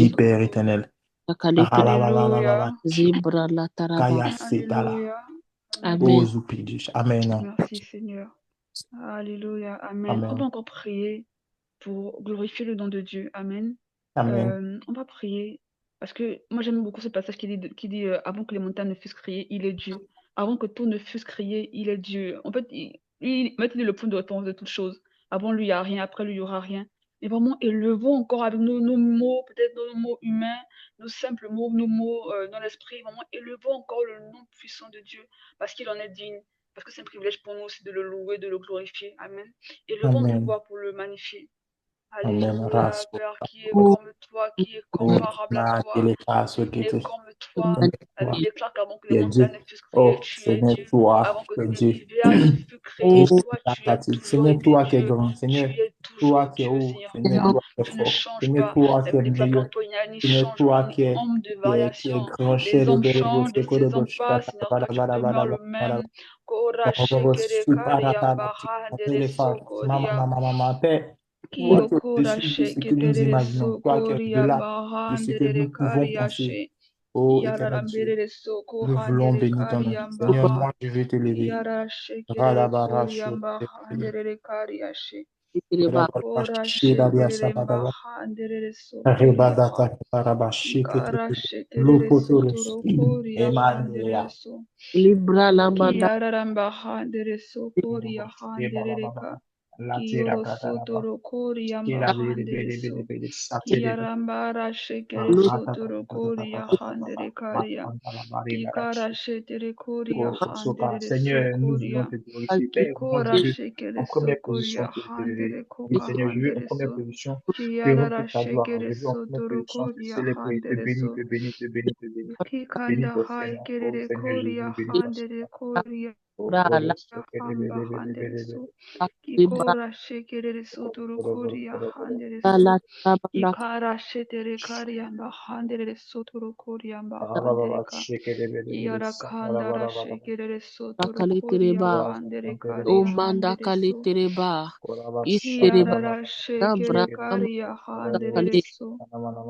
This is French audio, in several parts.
Oui, Père éternel. Akadete Rabalabala, Zibra la Taraba. Kaya Setala, Alléluia. Amen. Ozupidish. Amen. Merci Seigneur. Alléluia. Amen. On va Amen. encore prier pour glorifier le nom de Dieu. Amen. Amen. On va prier parce que moi j'aime beaucoup ce passage qui dit avant que les montagnes ne fussent créées, il est Dieu. Avant que tout ne fût créé, il est Dieu. En fait, maintenant, il est le point de réponse de toutes choses. Avant lui, il n'y a rien, après lui, il n'y aura rien. Et vraiment, élevons encore avec nos mots, peut-être nos mots humains, nos simples mots, nos mots dans l'esprit, vraiment, élevons encore le nom puissant de Dieu, parce qu'il en est digne, parce que c'est un privilège pour nous aussi de le louer, de le glorifier. Amen. Élevons nos Amen. voix pour le magnifier. Amen. Alléluia, Raso. Père, qui est comme toi, qui est comparable à Na toi, kele kaso qui n'est kete. comme toi. La Bible déclare qu'avant que les Tu es Dieu. montagnes ne fussent créées, Oh, tu es Seigneur, Dieu. toi, Avant que tu es Dieu. l'univers ne fût créé, Tout toi, la tu as partie. toujours Seigneur, été toi qui es Dieu. grand. Tu Seigneur, es toi toujours qui es Dieu, haut. Seigneur Seigneur, Père. toi qui es Tu ne fort. changes Seigneur, pas. toi La qui es Bible déclare meilleur. qu'il n'y a ni Seigneur, changement, toi ni ombre de qui est variation. grand. Les Chéri, hommes bere, bo, changent, les seko, de, bo, saisons shika, passent, Seigneur, bada, toi, tu bada, bada, demeures le bada, bada. même. Kora Bo, bo, bo, shekere kari super, bada, yambaha bada, ndere bada. Mama, sokoria. mama, mama, Père, toi qui es Kiyokora au-dessus de ce que nous sheketere imaginons, toi qui es sokoria au-delà de ce que bahandere nous pouvons penser. kariashe. Oh, éternel Dieu, Yararambere soko nous voulons handere bénir ton nom. Seigneur, kariambaha. moi, je vais te lever. Yara shekere Radabarasho, koriambaha handere kariashe. Kora shetere mbaha ndere sokoriaha. Rebadata Barabashi Ikara shetere Lupoturus sotoro koria handere Emmanuel. so. Libra Lambada Kiararambaha ndere sokoria handere ka. Kiyoro sotoro koriamba handere so. Kiarambara shekere sotoro koria handere karia. Kikara shetere koria handere Seigneur, nous voulons sokoria. te glorifier. Père, moi je Kikora vais en shekere première position sokoria te lever. handere Oui, koka Seigneur, je veux en handere première so. position te rendre Kiarara toute ta gloire. shekere Je veux en première sotoro position te koria célébrer, te handere bénir, so. te bénir, te bénir, te bénir. Bénis Kikanda ton hai Seigneur. Oh kerere Seigneur koria Jésus, bénis ton handere Seigneur. koria. Oh, Brala Hamba handere so. Libra Kikora shekere sotoro koria handere so. Brala Tabanda Ikara shetere kariamba handere sotoro koriamba handere ka. Yara kandara shekere sotoro Kali koria Tereba handere O kari Manda handere Kali so. Tereba Istereba Yara Nabra shekere karia handere Kali so.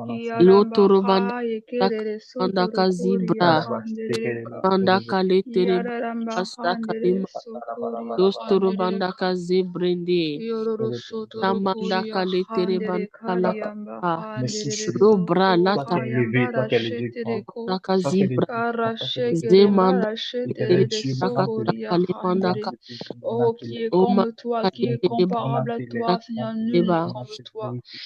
Yaramba Lotoro Banda ha yekere Manda sotoro koria Kazibra handere ka. Manda Kali Tereba Yaramba Asta handere Kalima so koria Dostoro handere Banda ka. Kazibrinde Yororo sotoro Namanda koria Kali Tereba handere Kalaka kariamba Merci handere Seigneur. Robra soko Toi qui Lata es élevé, toi hayambara qui es le Dieu shetere grand, ko. toi qui es le Dieu Kazibra grand, Kara toi qui es le Dieu shekere grand. Zemanda mbara Éternel shetere de Dieu, Tereba maintenant je sokori viens Kalimanda handere. devant tes pieds, Oh, qui est Oma comme toi, qui Kali est Tereba comparable à toi, Seigneur, nul n'est Tereba comme te toi. glorifie.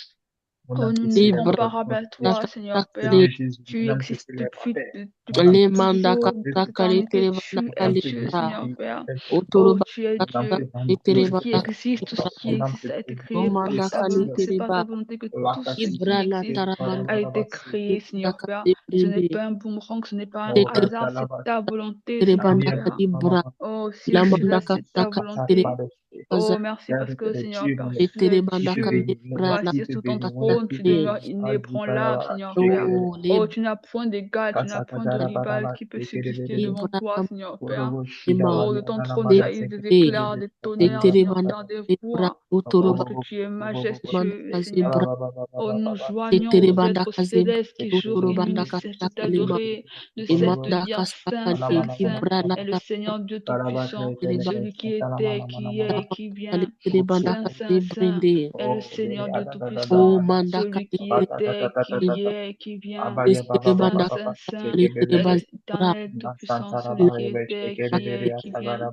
Mon Oh, âme te nul n'est célèbre, Libra comparable à Père. toi, Seigneur Père. Kali Seigneur Jésus, Tu mon âme te existes célèbre, depuis, Père. Mon âme depuis Le te manda toujours, célèbre, kata depuis kali l'éternité. tereba Tu na es mon âme kali te Dieu, ta Seigneur glorifie. Père. otoro Oh, tu es Mon âme kata te Dieu. kali Tout magnifie. ce tereba qui na existe, tout ce qui Mon âme existe te a été o créé glorifie. par manda ta kali volonté. Satura. C'est par tereba ta volonté que tout ce ibra qui la existe taramanda a été créé, ibra Seigneur Père. kali Ce n'est brinde pas un boomerang, ce n'est pas un tetere hasard, c'est ta volonté, tereba Seigneur na Père. kali bra Oh, si la je suis manda là, c'est kata ta kali tereba volonté. kaza Oh, merci parce que, Seigneur Père, e tu es tereba na Dieu. kali Tu bra es la assis sur ton kata trône, tu kali demeures inébranlable, Seigneur o Père. le Oh, tu n'as point d'égal, tu n'as point de rival qui peut subsister devant ibra toi, Seigneur Père. ma Oh, de ton trône de jaillissent des de éclairs, des e tonnerres, tereba Seigneur na Père, des kali bra voix. otoro Oh, parce que tu es manda majestueux, kazi Seigneur. bra Oh, nous e joignons aux tereba na êtres kazi bra célestes qui jour otoro et nuit banda ne cessent kata de kalima t'adorer, ne cessent de imanda dire kasta Saint, kali Saint, Saint ibra la est le kata Seigneur Dieu Tout-Puissant, tereba celui qui était, qui est et qui kali vient. tereba na Saint, kazi Saint, Saint brinde est le Seigneur Dieu o Tout-Puissant, manda celui kali qui était, qui est et qui vient. tereba Saint, na Saint, Saint kali est tereba bra l'Éternel Tout-Puissant, celui qui était, qui est et qui vient.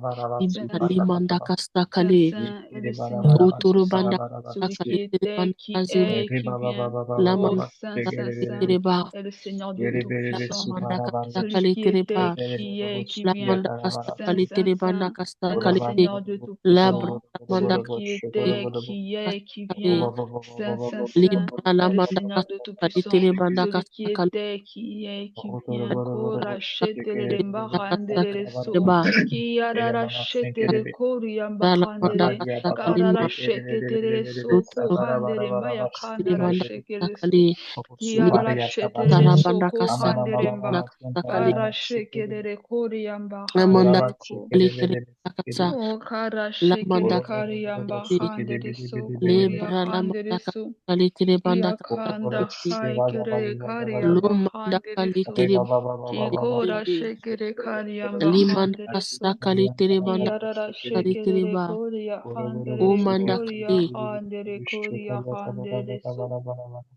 Saint, ibra limanda kasta Saint, kali Saint est le Seigneur otoro banda Tout-Puissant, kasta celui kali qui tereba était, na qui kazi est et qui vient. la Oh, manda Saint, Saint, kali Saint tereba est le Seigneur Dieu la Tout-Puissant, manda kasta celui kali qui tereba était, qui est et qui la vient. manda kasta Saint, kali Saint, tereba na Saint kasta est le kali Seigneur Dieu la bra Tout-Puissant, manda celui qui était, qui est et qui kasta vient. Saint, Saint, Saint libra la est le manda Seigneur Dieu kasta kali Tout-Puissant, tereba celui qui kasta était, qui est et qui vient. Korachete mbahandere so. Reba, Kiararashete koriya Rala Manda mbahandere. Sakalima, Kararashete so Luturu, kohandere mbaya Ribanda kandarashekere so. Sakali, Kiararashete so Tarabanda Kasa, kohandere mba. Sakali, Karashekere koriya Amanda mbahandere ko. Sakali, Sakasa, O Lamanda manda kariamba kali handere so koria lebra la handere manda so kali tere banda yakanda kali haikere lo kariamba manda handere kali so tere kikora bende shekere kariamba li manda handere so kasa kali tere banda yarara kali tere shekere ba koria o handere manda koria kali handere koria handere so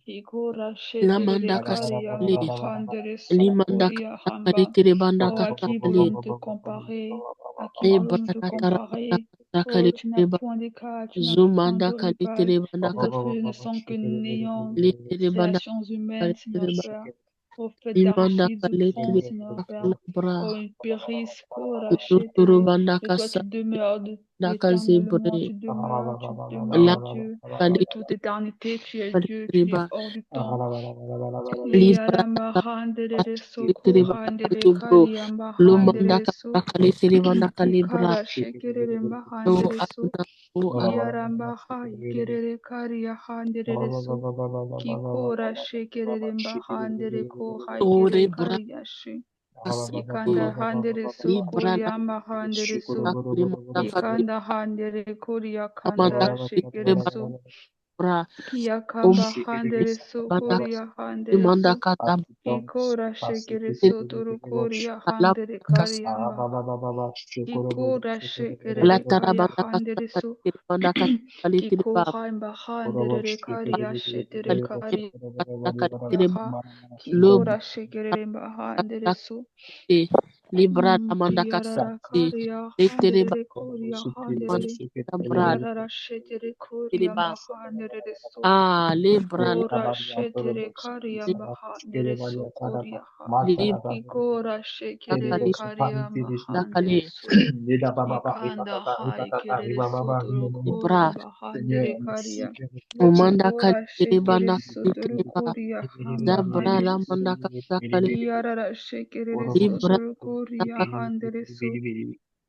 kikora la shekere manda kali kariamba handere so li manda koria kasa hamba. kali tere banda Oh, à qui kali pouvons-nous te comparer? À qui lebra pouvons-nous te la tara banda comparer? kasa Oh, kali tu n'as tere ba point d'écart, tu n'as point zumanda de kali rival. tere banda Les autres ne sont que nous n'ayons kali tere banda créations kali humaines, tere Seigneur ba Père. Prophète li manda d'archives du kali fond, tere Seigneur Père. kala bra Oh, ils périssent, tuturu Korachete. banda Mais toi, kasa tu demeures daka éternellement, zebre tu demeures Dieu. kali De toute éternité, tu es kali Dieu, tere tu ba es hors du temps. libra Yaramba handere kali tere soko ba handere zubro kariamba lo manda handere kasa so kali tere banda kali bra kikara shekere mba o handere so ana o yaramba haikere karia handere so kikora shekere mba handere ko haikere ore bra karia she kasa kikanda handere so libra la koriamba handere so kali manda kali kikanda handere koria amanda kandara kali tere shekere ba so bra o kiyakamba handere so manda koria handere manda so kata Ikora shekere tere sotoro koria la handere kasa kariamba. Ikora la shekere tara kaya banda kasa handere kali so. tere banda kasa kali tere ba Kikora imba handere karia shetere kali tere karia kasa kali tere ba ha. lo Kikora shekere imba handere so. te libra la manda kasa Kiyarara te karia le tere ba handere koria handere. manda bra Kiyarara shetere tere koria ba mba handere so. ah libra la Kora shetere karia mba handere so koria ha. libra Ikora la shekerere kali kariamba la kali handere so. Ikanda hai kerere sotoro libra kori bahandere karia. o manda Ikora kali tere shekere banda kali sotoro tere ba koria hamba zabra la handere so. manda kasa kali Kiarara shekerere libra sotoro koria handere so.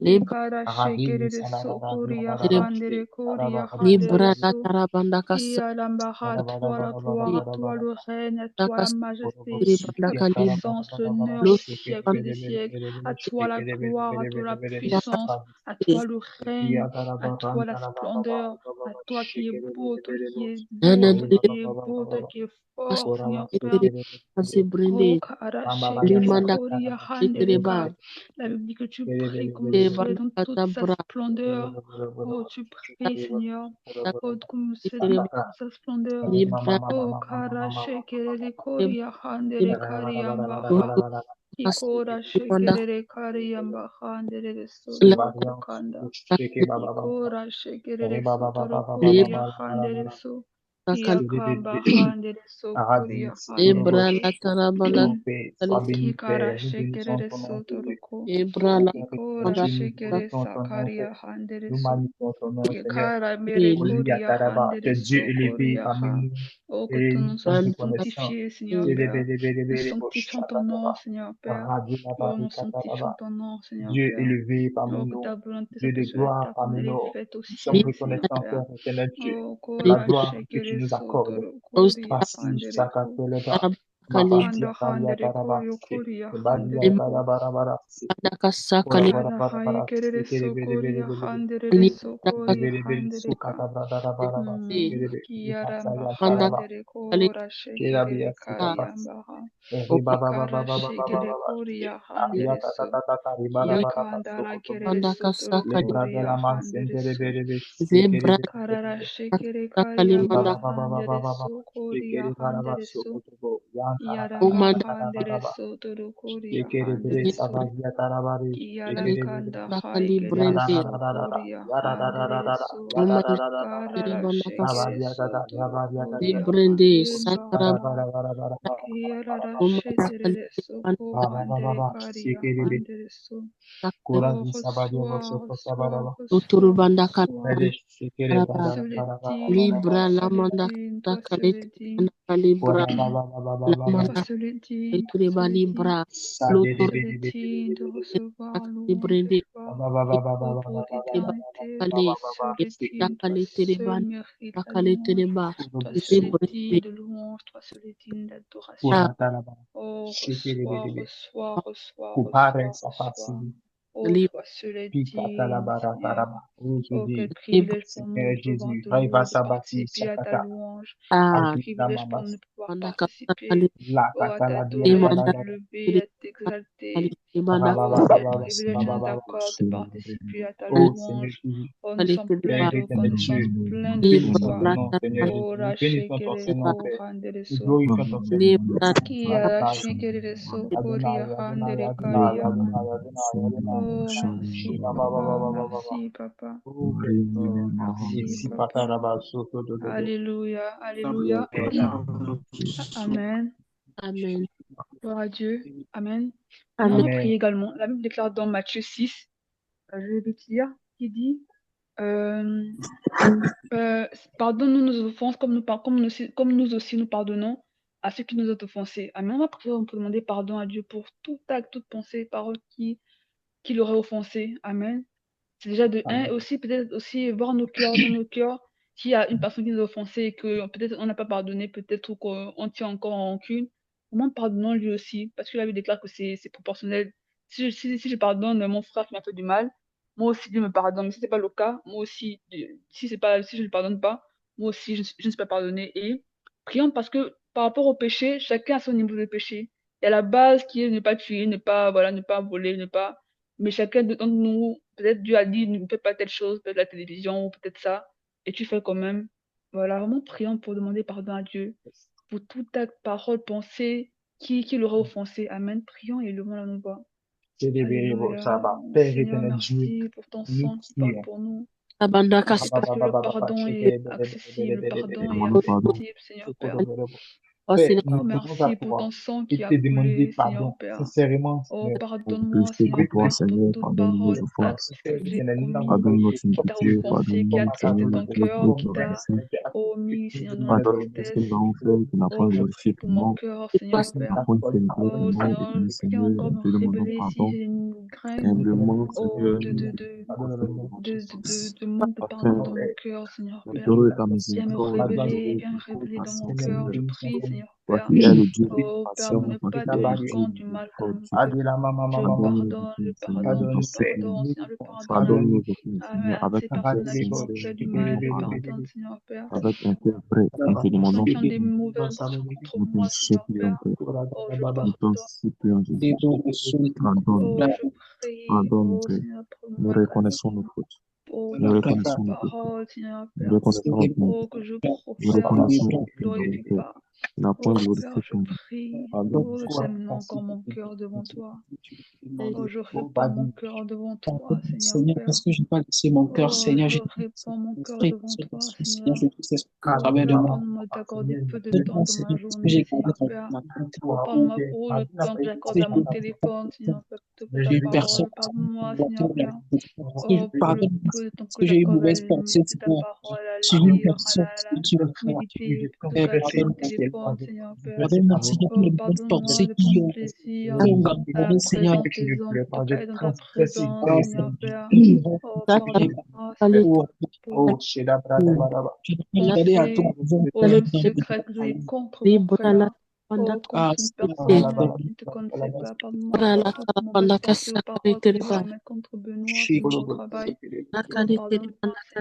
libra Ikara shekerere so koria tere handere koria handere libra la so. tara banda kasa Kialamba à toi la gloire, à toi le règne, à toi la kasa majesté, tere banda la kali puissance, l'honneur lo au siècle des siècles. À toi la gloire, à toi la banda puissance, à toi le règne, à toi la splendeur, à toi qui es beau, toi qui es nana beau, toi tere qui es beau, toi qui es fort, Seigneur Père. tere kasa brinde Oh, Kara Shekere limanda Koria kali tere ba Handereka. La Bible dit que tu pries comme le te soleil banda dans kasa toute sa bra splendeur. Oh, tu pries, Seigneur. Oh, comme le soleil tere dans ba toute sa splendeur. libra Oh, Kara Shekere te Koria Handere Kariambaha. tutu kasa Ikora limanda Shekere Kariamba Handere la Sotoro Kanda. kasa Ikora Shekere Sotoro libra Koria Handere So. kali Kiakamba Handere So Koria libra Handere la So. tara banda kali Kikara shekere sotoroko. libra la Kikora manda shekere kasa sakaria handere so. Kikara mere tere koria handere so koria ha. Oh, que ton nom soit banda sanctifié, Seigneur Père. Nous sanctifions ton nom, Seigneur Père. Oh, nous sanctifions ton nom, Seigneur Père. Oh, que ta volonté soit faite sur la terre comme elle est faite au ciel, Seigneur libra Père. Oh, kora kali shekere sotoro Ostra koria handere ko. tara kali Kanda handere korio koria handere limanda ko. kasa kali Kara hai kerere sokoria handere libra sokoria kasa handere ka. Kiaramba manda handere kali kora shekerere kariamba ha. Kikara shekere koria handere so. Kiakanda la kerere libra kasa sotoro kali koria handere so. zebra Karara shekere kasa kali kariamba manda handere so koria handere so. Yaramba umanda handere sotoro koria handere so. zebra Kialakanda hai kali kerere brende sokoria handere so. umanda Karara manda kasa shekere sotoro koria zebrende handere satara baha. Kiarara umanda kali shetere soko manda handere karia handere so. kasa Oh, reçois, reçois, tuturu reçois, banda reçois. kali Toi araba seul est digne, libra toi la seul est manda digne, kasa toi kali seul est digne. libra la Toi manda seul est digne, toi kali seul est digne. libra Toi lutur seul est digne de recevoir louange et brende gloire. Oh, pour l'éternité, kali toi seul est digne, toi kali seul ban mérites la kali louange. ba Toi seul est zebrende digne de louange, toi seul est digne d'adoration. Oh, reçois, reçois, reçois, reçois, reçois. Oh, toi seul est digne, Seigneur. Oh, je Oh, dis, quel privilège pour nous Seigneur de pouvoir Jésus, te Raiva louer, de Sabati, participer à ta Sakata, louange. Adula Quel privilège pour nous de pouvoir participer Mamasi, oh, à Lakata la dia t'adorer, à la t'élever, à t'exalter. Baba, Oh, quel privilège nous accorde de participer à ta Oh, Seigneur louange. Jésus, Oh, nous sommes pleins Père de éternel reconnaissance, Dieu, pleins nous de bénissons ton joie. nom, Seigneur Jésus. Oh, Nous bénissons ton rachekele Saint-Nom, ko Père. handele Nous so. glorifions ton Saint-Nom. Kia Adonai, rachekele so Adonai, koria Adonai, handele Adonai, karia. Adonai, Adonai, Oh, Adonai. merci, Baba, Baba, papa. Baba, Baba. Merci, papa. Oh, Père. Oh, merci, Ici, papa. Pataraba, Soto, Dodo. Alléluia, Gloire alléluia. au Père. Amen. Amen. Gloire à Dieu. Amen. Maintenant, on va Amen. prier également. La Bible déclare dans Matthieu 6, je vais le lire, qui dit pardonne-nous nos offenses comme nous aussi nous pardonnons à ceux qui nous ont offensés. Amen. On va prier, on peut demander pardon à Dieu pour tout acte, toute pensée, parole qui l'aurait offensé. Amen. C'est déjà de un, Amen. aussi peut-être aussi voir nos cœurs, dans nos cœurs, s'il y a une personne qui nous a offensé et que peut-être on n'a pas pardonné, peut-être ou qu'on tient encore en rancune. Vraiment pardonnons lui aussi, parce que la Bible déclare que c'est proportionnel. Si je pardonne mon frère qui m'a fait du mal, moi aussi Dieu me pardonne. Mais si c'est pas le cas, moi aussi, si je ne le pardonne pas, moi aussi je ne suis pas pardonné. Et prions parce que par rapport au péché, chacun a son niveau de péché. Il y a la base qui est ne pas tuer, ne pas voler, ne pas. Mais chacun d'entre nous, peut-être Dieu a dit ne fais pas telle chose, peut-être la télévision ou peut-être ça, et tu fais quand même. Voilà, vraiment prions pour demander pardon à Dieu pour toute acte, parole, pensée qui l'aurait offensé. Amen. Prions et levons la voix. Alléluia. Père Seigneur, éternel Dieu, merci pour ton nous sang qui parle prions. pour nous. Baba, Merci parce que le Baba, Baba, pardon est accessible, le pardon est accessible, Seigneur Père. Père, Oh, nous venons à merci pour ton toi sang et qui a te demander coulé, Seigneur pardon, Père. sincèrement, Oh, Seigneur. pardonne-moi, Seigneur Père, pour toute parole, acte Père que j'ai éternel, nous commis, n'avons pas qui t'a offensé, qui a attristé ton cœur, qui t'a omis, Seigneur, dans la tristesse. Oh, je prie pour mon cœur, Seigneur Père. Oh, Seigneur, viens encore me révéler si j'ai une graine, oh, de manque de pardon dans mon cœur, Seigneur Père. Viens me révéler, viens me révéler dans mon cœur, je prie, Seigneur Père. Oh, Père, ne pas tenir compte du mal que je pardonne, Seigneur, je pardonne. À ces personnes-là qui m'ont fait du mal, je pardonne, Seigneur Père. Personnes qui ont des mauvaises intentions contre moi, Seigneur Père. Oh, je pardonne. Oh, je prie. Oh, Seigneur, prends-moi également. Oh, pour ta parole, Seigneur Père. Oh, que je profère, je ne glorifie pas. Oh, Père, je prie. Oh, j'aime encore mon cœur devant toi. Oh, je répands mon cœur devant toi, Seigneur Seigneur, Père. parce que je n'ai pas laissé mon cœur, Oh, Seigneur, je je répands mon cœur prie, devant toi, Seigneur, Seigneur. je te sais au Oh, travers de moi. pardonne-moi d'accorder peu de temps Donne-moi, dans ma Seigneur, parce que journée, j'ai Seigneur gardé Père. ma volonté. Oh, pardonne-moi pour le temps que j'accorde à mon téléphone, Seigneur Père, pour ta Une personne parole. Pardonne-moi, Seigneur Père. si je Oh, pour le pardonne peu de temps parce que que j'ai eu j'accorde à mauvaise pensée, méditer ta Seigneur, parole, à sur une lire, personne, si tu le feras. méditer, plutôt qu'à sur mon téléphone, Seigneur Père. Pardonne-moi, Seigneur, Oh, les mauvaises pardonne-moi pensées de qui prendre ont plaisir à la gardé, Seigneur. présence des hommes plutôt qu'à être dans ta présence, Ah, Seigneur Père. Oh, Seigneur, pardonne-moi, Seigneur, pour je n'ai pas pour regardé à toi ces avant. choses secrètes que j'ai contre mon frère. Oh, Ah, contre une Seigneur, personne qui ne te connaissait pas. Pardonne-moi pour toutes mauvaises pensées ou paroles que j'ai pu émettre contre Benoît sur mon travail. Oh, pardonne-moi,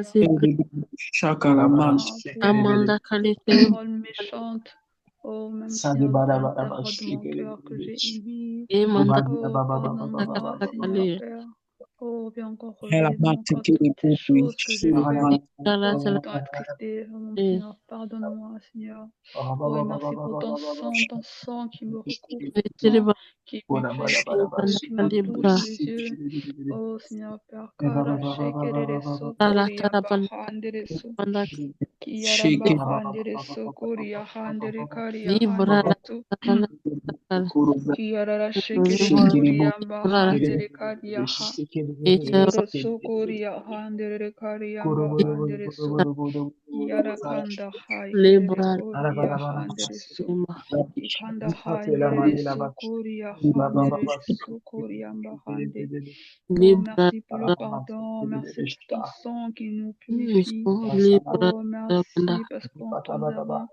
Seigneur Père. Pardonne-moi pour toute parole méchante. Oh, même Seigneur, à l'intérieur de mon cœur que j'ai émis. Oh, pardonne-moi, Seigneur Père. Oh, viens encore révéler dans mon cœur toutes ces choses que j'ai faites. Oh, qui t'ont attristé. Oh, mon Seigneur, pardonne-moi, Seigneur. Oh, et merci pour ton sang qui me recouvre, ton sang qui me purifie, qui me bouche les yeux. Oh, Seigneur Père, kara shekerere sokori abahandere so. Kiyaramba handere sokori ahandere kari ahandere so. Kiyarara shekere sokori amba handere kari aha. Yoro sokoria handere kariamba handere so. Yara kanda hai kerere koria handere so. Ikanda hai kerere sokoria handere sokoriamba hande. Oh, merci pour le pardon. Merci pour ton sang qui nous purifie. Oh, merci parce qu'en toi nous avons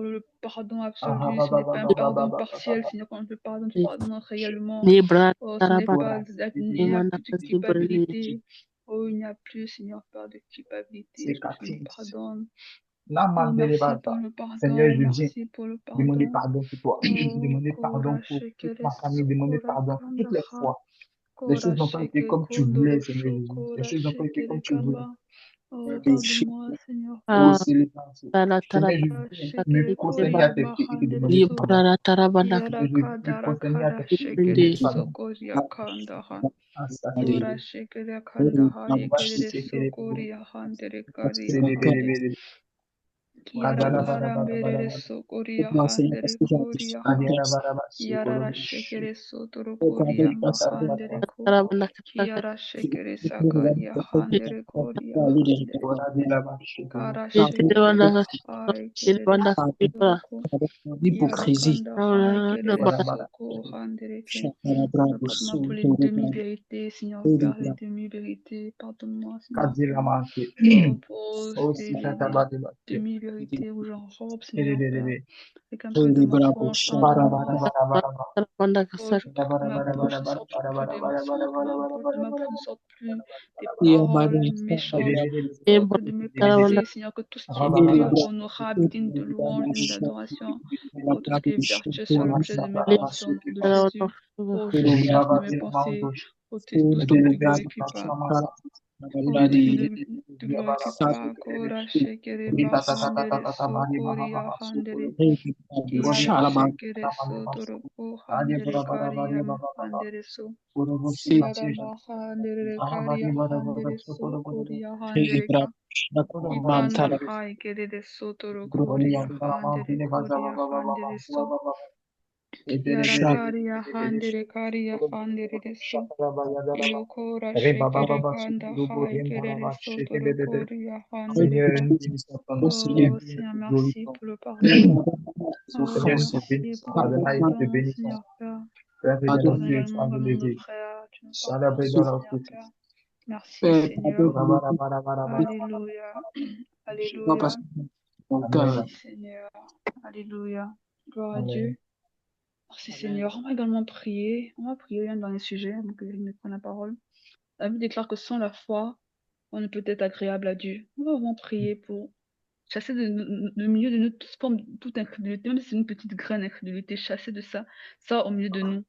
le pardon absolu. Ce n'est pas un pardon partiel, Seigneur. Quand on te pardonne, tu pardonnes réellement. Oh, ce n'est pas, il n'y a plus de culpabilité. Oh, il n'y a plus, Seigneur, Père, de culpabilité. Parce que tu nous pardonnes. Oh, merci pour le pardon. Merci pour le Demander pardon. pardon pour toi. Demander pardon pour toute ma famille. Demander pardon toutes les fois. Les choses n'ont pas été comme tu voulais, Seigneur Jésus. Les choses n'ont pas été comme tu voulais. Oh, pardonne-moi, Seigneur. Oh, Seigneur Jésus, me consigner à tes pieds et te demander pardon. Me consigner à tes pieds et te demander pardon. Ora shekere kanda hai kerere sokoria handere karia. Kiara karambere sokoria handere koria ha. Kiara shekere sotoro koria mahandere ko. Kiara shekere sakaria handere koria handere. Kara shekere hai kerere sotoro ko. L'hypocrisie. Pardonne-moi pour les demi-vérités, Seigneur Père, les demi-vérités. Pardonne-moi, Seigneur Père. Pour des demi-vérités où j'enrobe, Seigneur Père, avec un peu de mensonge. Pardonne-moi. Que ma bouche ne sorte plus des mensonges, que ma bouche ne sorte plus des paroles méchantes. Que de mes pensées, Seigneur, que tout ce qui est pur, honorable, digne de louange, digne d'adoration, pour tout ce qui est vertueux soit l'objet de mes pensées au nom de Jésus. Oh, chasse de mes pensées, oh, tout ce qui ne te glorifie pas. Oh, tout ce qui ne te glorifie pas. Kora shekere bahandere sokoria handere. Kiara shekere sotoro handere karia handere so. Kiara bahandere karia handere sokoria handere ka. Ikanda hai kerere sotoro koria handere koria handere so. Kiara karia handere handere so. Yokora shekere kanda hai kerere sotoro koria handere ka. Oh Seigneur, merci pour le pardon. Oh, merci pour le pardon, Seigneur Père. Pardonne également nos frères. Tu nous pardonnes, Seigneur Père. Merci, Seigneur. Alléluia. Alléluia. Merci, Seigneur. Alléluia. Gloire à Dieu. Merci, Seigneur. On va également prier. On va prier dans les sujets, avant que je ne prenne la parole. La Bible déclare que sans la foi, on ne peut être agréable à Dieu. On va vraiment prier pour chasser le milieu de nous toute forme, toute incrédulité, même si c'est une petite graine d'incrédulité, chasser de ça au milieu de nous.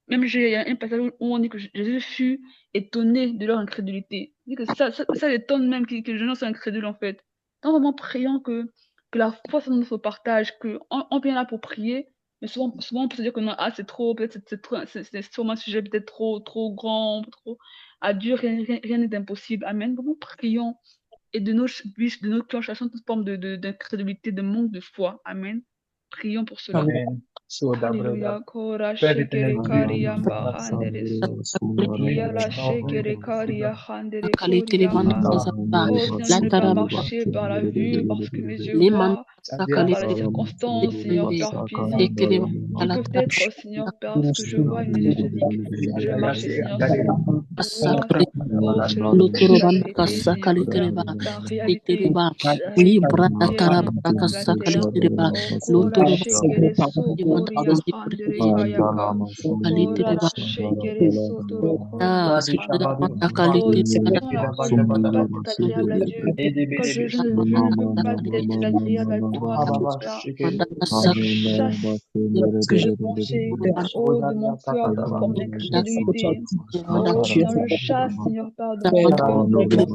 Même il y a un passage où on dit que Jésus fut étonné de leur incrédulité. Il dit que ça l'étonne même que les gens soient incrédules en fait. Donc vraiment prions que la foi soit notre partage, qu'on vient là pour prier, mais souvent on peut se dire que non, c'est trop, peut-être c'est sûrement un sujet peut-être trop grand, trop. À Dieu, rien n'est impossible. Amen. Vraiment prions. Et de nos bûches, de nos cloches, à toute forme d'incrédulité, de manque de foi. Amen. Prions pour cela. Amen. Alléluia. Kora shekere karia handere so. Yara shekere karia handere koria ha. Oh Seigneur, je ne veux pas marcher par la vue parce que mes yeux voient, par les circonstances, Seigneur Père physique, qui peuvent être, Seigneur Père, parce que je vois mes yeux physiques. Je vais marcher, Seigneur, selon la réalité, je ne veux pas être désagréable à toi, que je pensais de mon cœur toute forme d'incrédulité. Dans le chasse, Seigneur, pardon, toute forme d'incrédulité.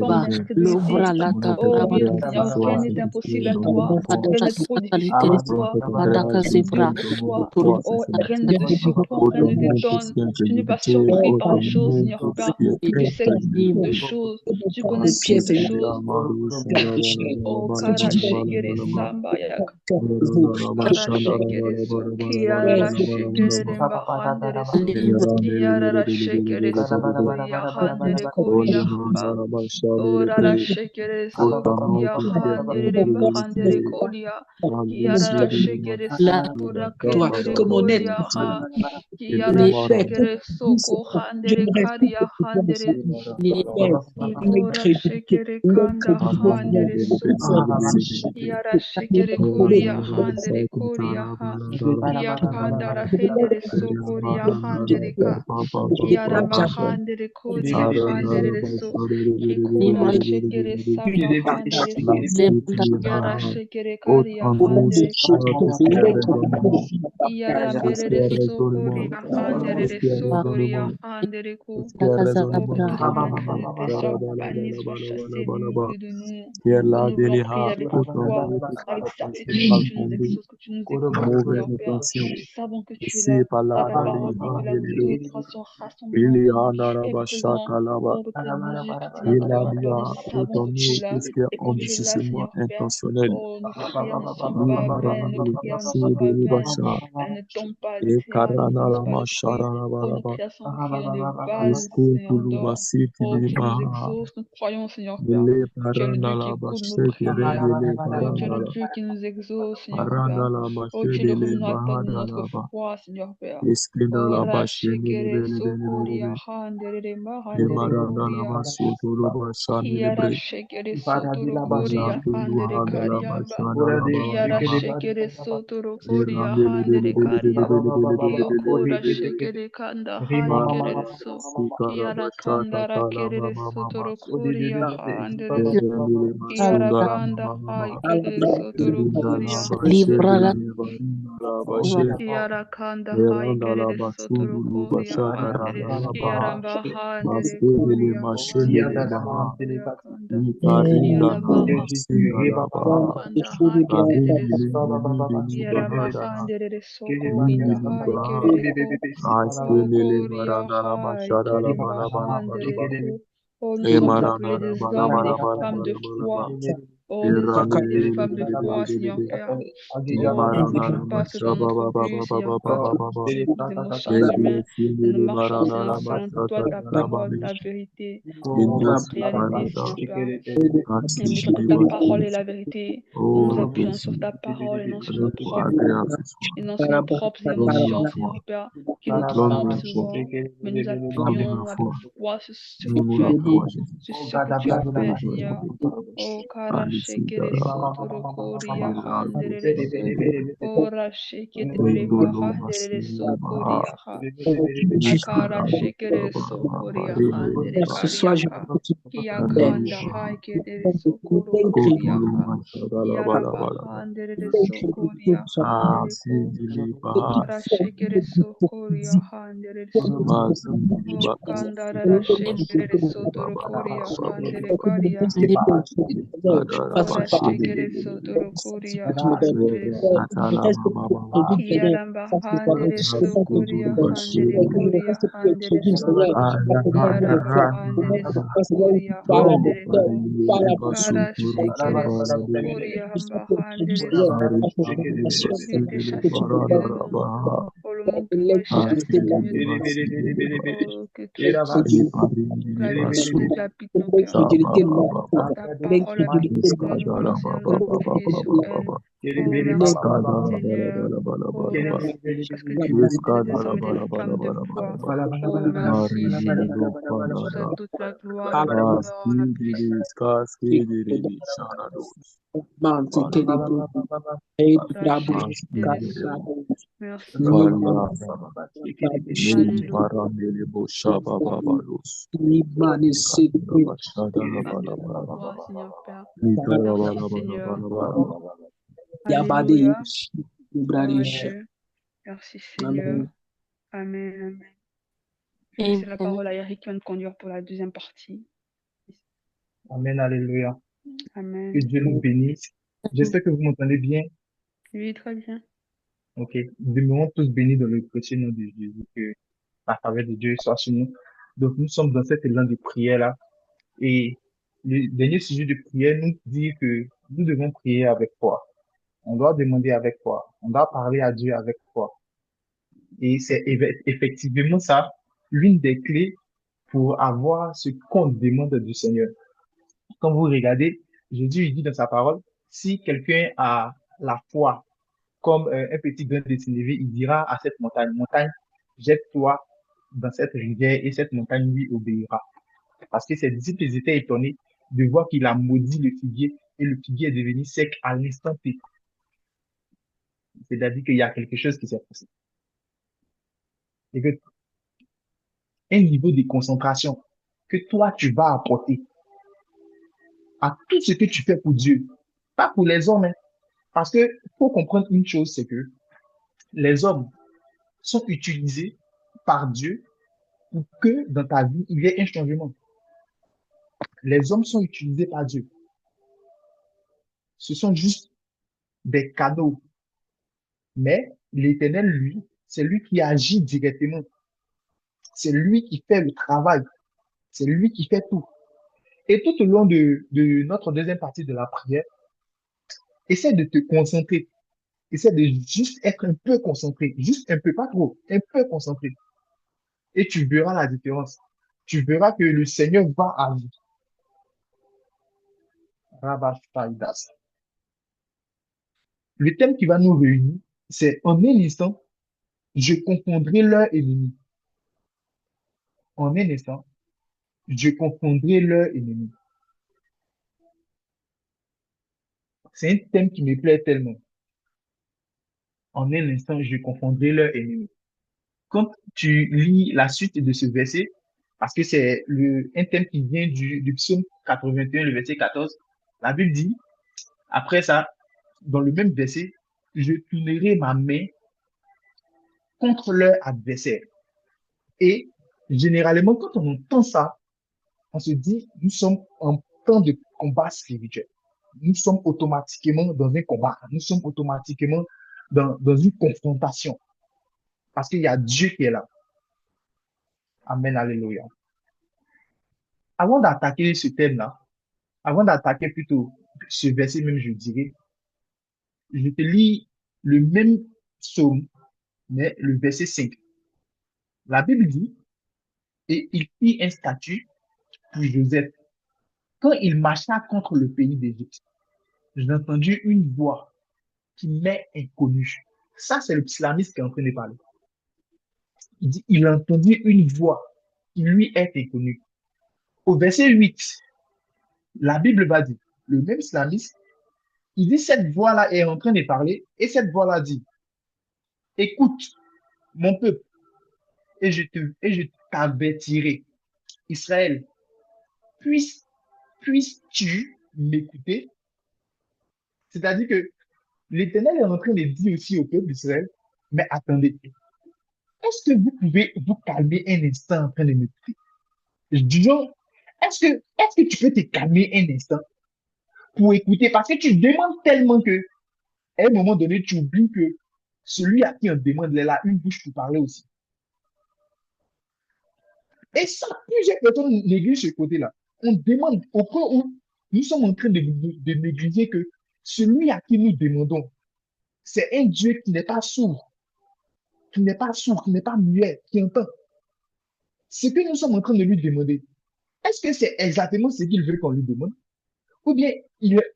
Oh Dieu, Seigneur, rien n'est impossible à toi, rien n'est trop difficile à toi, oh, rien ne te surprend, rien ne t'étonne, tu n'es pas surpris par les choses, Seigneur Père, tu sais toutes de choses, tu connais toutes de choses. Oh, Karashekere Sambayak. Karashekere So. Kiara Shekere Bahandere So. Kiara Shekere shekere sokoria handere koria ha. Orara shekere sokoria handere bahandere koria. Kiara shekere sokora kendere que mon être koria ha. Kiara les pères, shekere soko handere karia handere. pères, Ikora l'incrédulité, shekere kanda l'incrédulité, handere so. Kiara shekere koria handere koria ha. Kia kandara hendere so koria handere ka. Kiara bahandere koria handere so. Kikora shekere saba handere so. Kiara shekere karia handere ka. Kiara berere so koria handere so koria handere ko. Oh, que ton nom Trinité soit banni, soit chassé de nous, que de nous. Que nous voulons prier avec foi, avec certitude que tu nous exauces, que tu nous écoutes, Seigneur Père. Nous savons que tu es là. Car ta parole dit que là où deux ou trois sont rassemblés en ton nom, tu es présent. Oh, Père mon Dieu, Seigneur Père, nous savons que tu es là. Et quand tu es là, Seigneur Père, oh, nos prières ne sont pas vaines, nos prières ne sont pas vaines. Elles ne tombent pas, Seigneur, elles ne brisent pas le fruit. Oh, nos prières sont priées dans le vase, Seigneur d'or. Oh, tu nous exauces, nous croyons, Seigneur Père. Tu es le Dieu qui écoute nos prières. Oh, tu es le Dieu qui nous exauce, Seigneur Père. Oh, tu es le renouvelateur de notre foi, Seigneur Père. Oh, Rashekere Sokoria Handere Mahandere Koria. Kiara Shekere Sotoro Koria Handere Kariamba. Kiara Shekere Sotoro Koria Handere Karia. Yokora Shekere Kanda Haikere So. Kiara Kandara Kerere Sotoro Koria Handere So. Kiara Kanda Haikere Sotoro Koria Handere Libra la So. Kiara Kanda Haikere Sotoro Koria Handere. Kiara Bahandere Koria Handere So. Kiara Kanda. Kiara Kanda Haikere So. Kiara Bahandere Sokoria Haikere Ko. O Koria Haikere Bahandere Ko. Oh, nous sommes appelés des hommes et des femmes de foi. Oh, des hommes et des femmes de foi, Seigneur Père. Oh, nous ne marchons pas selon notre vue, Seigneur Père, selon nos émotions humaines, mais nous marchons, Seigneur, selon toi, ta parole, ta vérité, oh, ta réalité, Seigneur Père. Et nous disons que ta parole est la vérité. Nous nous appuyons sur ta parole et non sur nos propres, et non sur nos propres émotions, Seigneur Père, qui nous trompent souvent. Mais nous appuyons avec foi sur ce que tu as dit, sur ce que tu as fait, Seigneur. Oh, kara shekere sotoro koria handere so. Ora shekere bahandere so koria ha. Akara shekere so koria handere Ce soir, je kariaka. Kia père, kanda haikere so koro l'incrédulité, koria ha. Kiara bahandere so koria handere ko. Ora shekere so koria handere so. Oh, kandara shekere sotoro koria handere karia ha. Ora shekere sotoro koria handere so. Kiaramba handere so koria handere koria handere so. Kiaramba handere so koria handere ko. Kara shekere so koria hamba handere so. Oh, qu'il te chasse du milieu de nous. Oh, le monde pourrait chasser du milieu de nous. Oh, que la vérité de Dieu habite nos cœurs. Ta parole habite au milieu de nous. Nous voulons, Seigneur, nous appuyer sur elle. Oh, merci, Seigneur. Oh, merci, parce que tu m'as appelé des hommes et des femmes de foi. Oh, merci, Seigneur. Je te donne toute la gloire, toute l'honneur, la puissance. Merci, Seigneur. Alléluia. Gloire, Seigneur Père. Merci, Seigneur. Alléluia. Gloire à Dieu. Merci, Seigneur. Amen. Amen. Je laisse la parole à Eric qui va nous conduire pour la deuxième partie. Amen, alléluia. Amen. Que Dieu nous bénisse. J'espère que vous m'entendez bien. Oui, très bien. Ok. Demeurons tous bénis dans le précieux nom de Jésus, que la faveur de Dieu soit sur nous. Donc, nous sommes dans cet élan de prière-là. Et le dernier sujet de prière nous dit que nous devons prier avec foi. On doit demander avec foi. On doit parler à Dieu avec foi. Et c'est effectivement ça, l'une des clés pour avoir ce qu'on demande du Seigneur. Quand vous regardez, Jésus il dit dans sa parole, si quelqu'un a la foi comme un petit grain de sénévé, il dira à cette montagne, montagne, jette-toi dans cette rivière et cette montagne lui obéira. Parce que ses disciples ils étaient étonnés de voir qu'il a maudit le figuier et le figuier est devenu sec à l'instant T. C'est-à-dire qu'il y a quelque chose qui s'est passé. Et que un niveau de concentration que toi tu vas apporter à tout ce que tu fais pour Dieu, pas pour les hommes, hein. Parce que faut comprendre une chose, c'est que les hommes sont utilisés par Dieu pour que dans ta vie, il y ait un changement. Les hommes sont utilisés par Dieu. Ce sont juste des cadeaux. Mais l'Éternel, lui, c'est lui qui agit directement. C'est lui qui fait le travail. C'est lui qui fait tout. Et tout au long de notre deuxième partie de la prière, essaie de te concentrer. Essaie de juste être un peu concentré. Juste un peu, pas trop, un peu concentré. Et tu verras la différence. Tu verras que le Seigneur va agir. Rabashaidas. Le thème qui va nous réunir, c'est en un instant, je confondrai leur ennemi. En un instant, je confondrai leur ennemi. C'est un thème qui me plaît tellement. En un instant, je confondrai leur ennemi. Quand tu lis la suite de ce verset, parce que c'est un thème qui vient du psaume 81, le verset 14, la Bible dit, après ça, dans le même verset, je tournerai ma main contre leur adversaire. Et généralement, quand on entend ça, on se dit, nous sommes en temps de combat spirituel. Nous sommes automatiquement dans un combat. Nous sommes automatiquement dans une confrontation. Parce qu'il y a Dieu qui est là. Amen, alléluia. Avant d'attaquer ce thème-là, avant d'attaquer plutôt ce verset même, je dirais, je te lis le même psaume, mais le verset 5. La Bible dit, et il fit un statut pour Joseph quand il marcha contre le pays d'Égypte. J'ai entendu une voix qui m'est inconnue. Ça, c'est le psalmiste qui est en train de parler. Il dit, il entendit une voix qui lui est inconnue. Au verset 8, la Bible va dire, le même psalmiste, il dit, cette voix-là est en train de parler, et cette voix-là dit, écoute, mon peuple, et je t'avertirai. Israël, puisses-tu m'écouter? C'est-à-dire que l'Éternel est en train de dire aussi au peuple d'Israël, mais attendez, est-ce que vous pouvez vous calmer un instant en train de m'écouter? Disons, est-ce que tu peux te calmer un instant pour écouter? Parce que tu demandes tellement que, à un moment donné, tu oublies que celui à qui on demande, il a une bouche pour parler aussi. Et ça, plusieurs personnes négligent ce côté-là. On demande au point où nous sommes en train de négliger que celui à qui nous demandons, c'est un Dieu qui n'est pas sourd, qui n'est pas sourd, qui n'est pas muet, qui entend. Ce que nous sommes en train de lui demander, est-ce que c'est exactement ce qu'il veut qu'on lui demande? Ou bien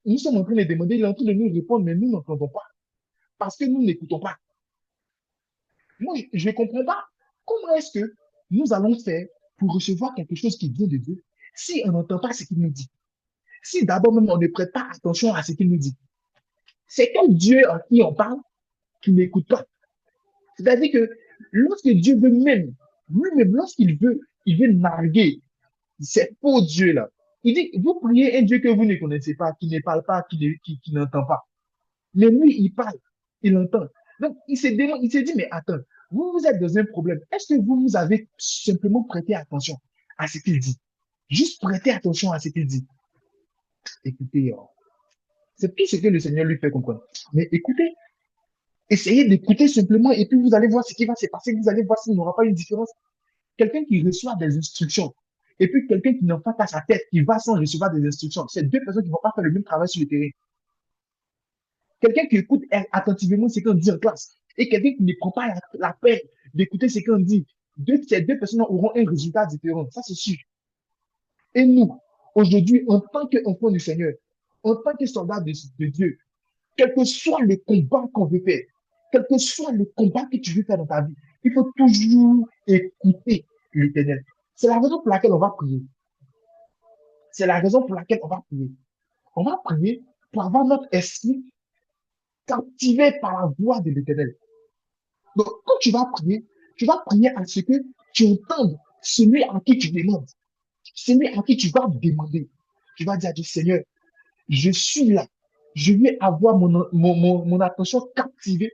nous sommes en train de demander, il est en train de nous répondre, mais nous n'entendons pas, parce que nous n'écoutons pas. Moi, je ne comprends pas. Comment est-ce que nous allons faire pour recevoir quelque chose qui vient de Dieu si on n'entend pas ce qu'il nous dit? Si d'abord même on ne prête pas attention à ce qu'il nous dit? C'est quel Dieu en qui on parle qui n'écoute pas? C'est-à-dire que lorsque Dieu veut même, lui-même, lorsqu'il veut, il veut narguer ces faux dieux-là. Il dit, vous priez un Dieu que vous ne connaissez pas, qui ne parle pas, qui n'entend pas. Mais lui, il parle, il entend. Donc, il s'est dit, mais attends, vous êtes dans un problème. Est-ce que vous avez simplement prêté attention à ce qu'il dit? Juste prêter attention à ce qu'il dit. Écoutez, c'est tout ce que le Seigneur lui fait comprendre. Mais écoutez, essayez d'écouter simplement et puis vous allez voir ce qui va se passer. Vous allez voir s'il n'y aura pas une différence. Quelqu'un qui reçoit des instructions et puis quelqu'un qui n'en pas qu'à sa tête, qui va sans recevoir des instructions, c'est deux personnes qui ne vont pas faire le même travail sur le terrain. Quelqu'un qui écoute attentivement ce qu'on dit en classe et quelqu'un qui ne prend pas la peine d'écouter ce qu'on dit ces deux personnes auront un résultat différent. Ça, c'est sûr. Et nous, aujourd'hui, en tant qu'enfants du Seigneur, en tant que soldats de Dieu, quel que soit le combat qu'on veut faire, quel que soit le combat que tu veux faire dans ta vie, il faut toujours écouter l'Éternel. C'est la raison pour laquelle on va prier. C'est la raison pour laquelle on va prier. On va prier pour avoir notre esprit captivé par la voix de l'Éternel. Donc, quand tu vas prier à ce que tu entendes celui à qui tu demandes, celui à qui tu vas demander. Tu vas dire à Dieu, Seigneur, je suis là. Je vais avoir mon attention captivée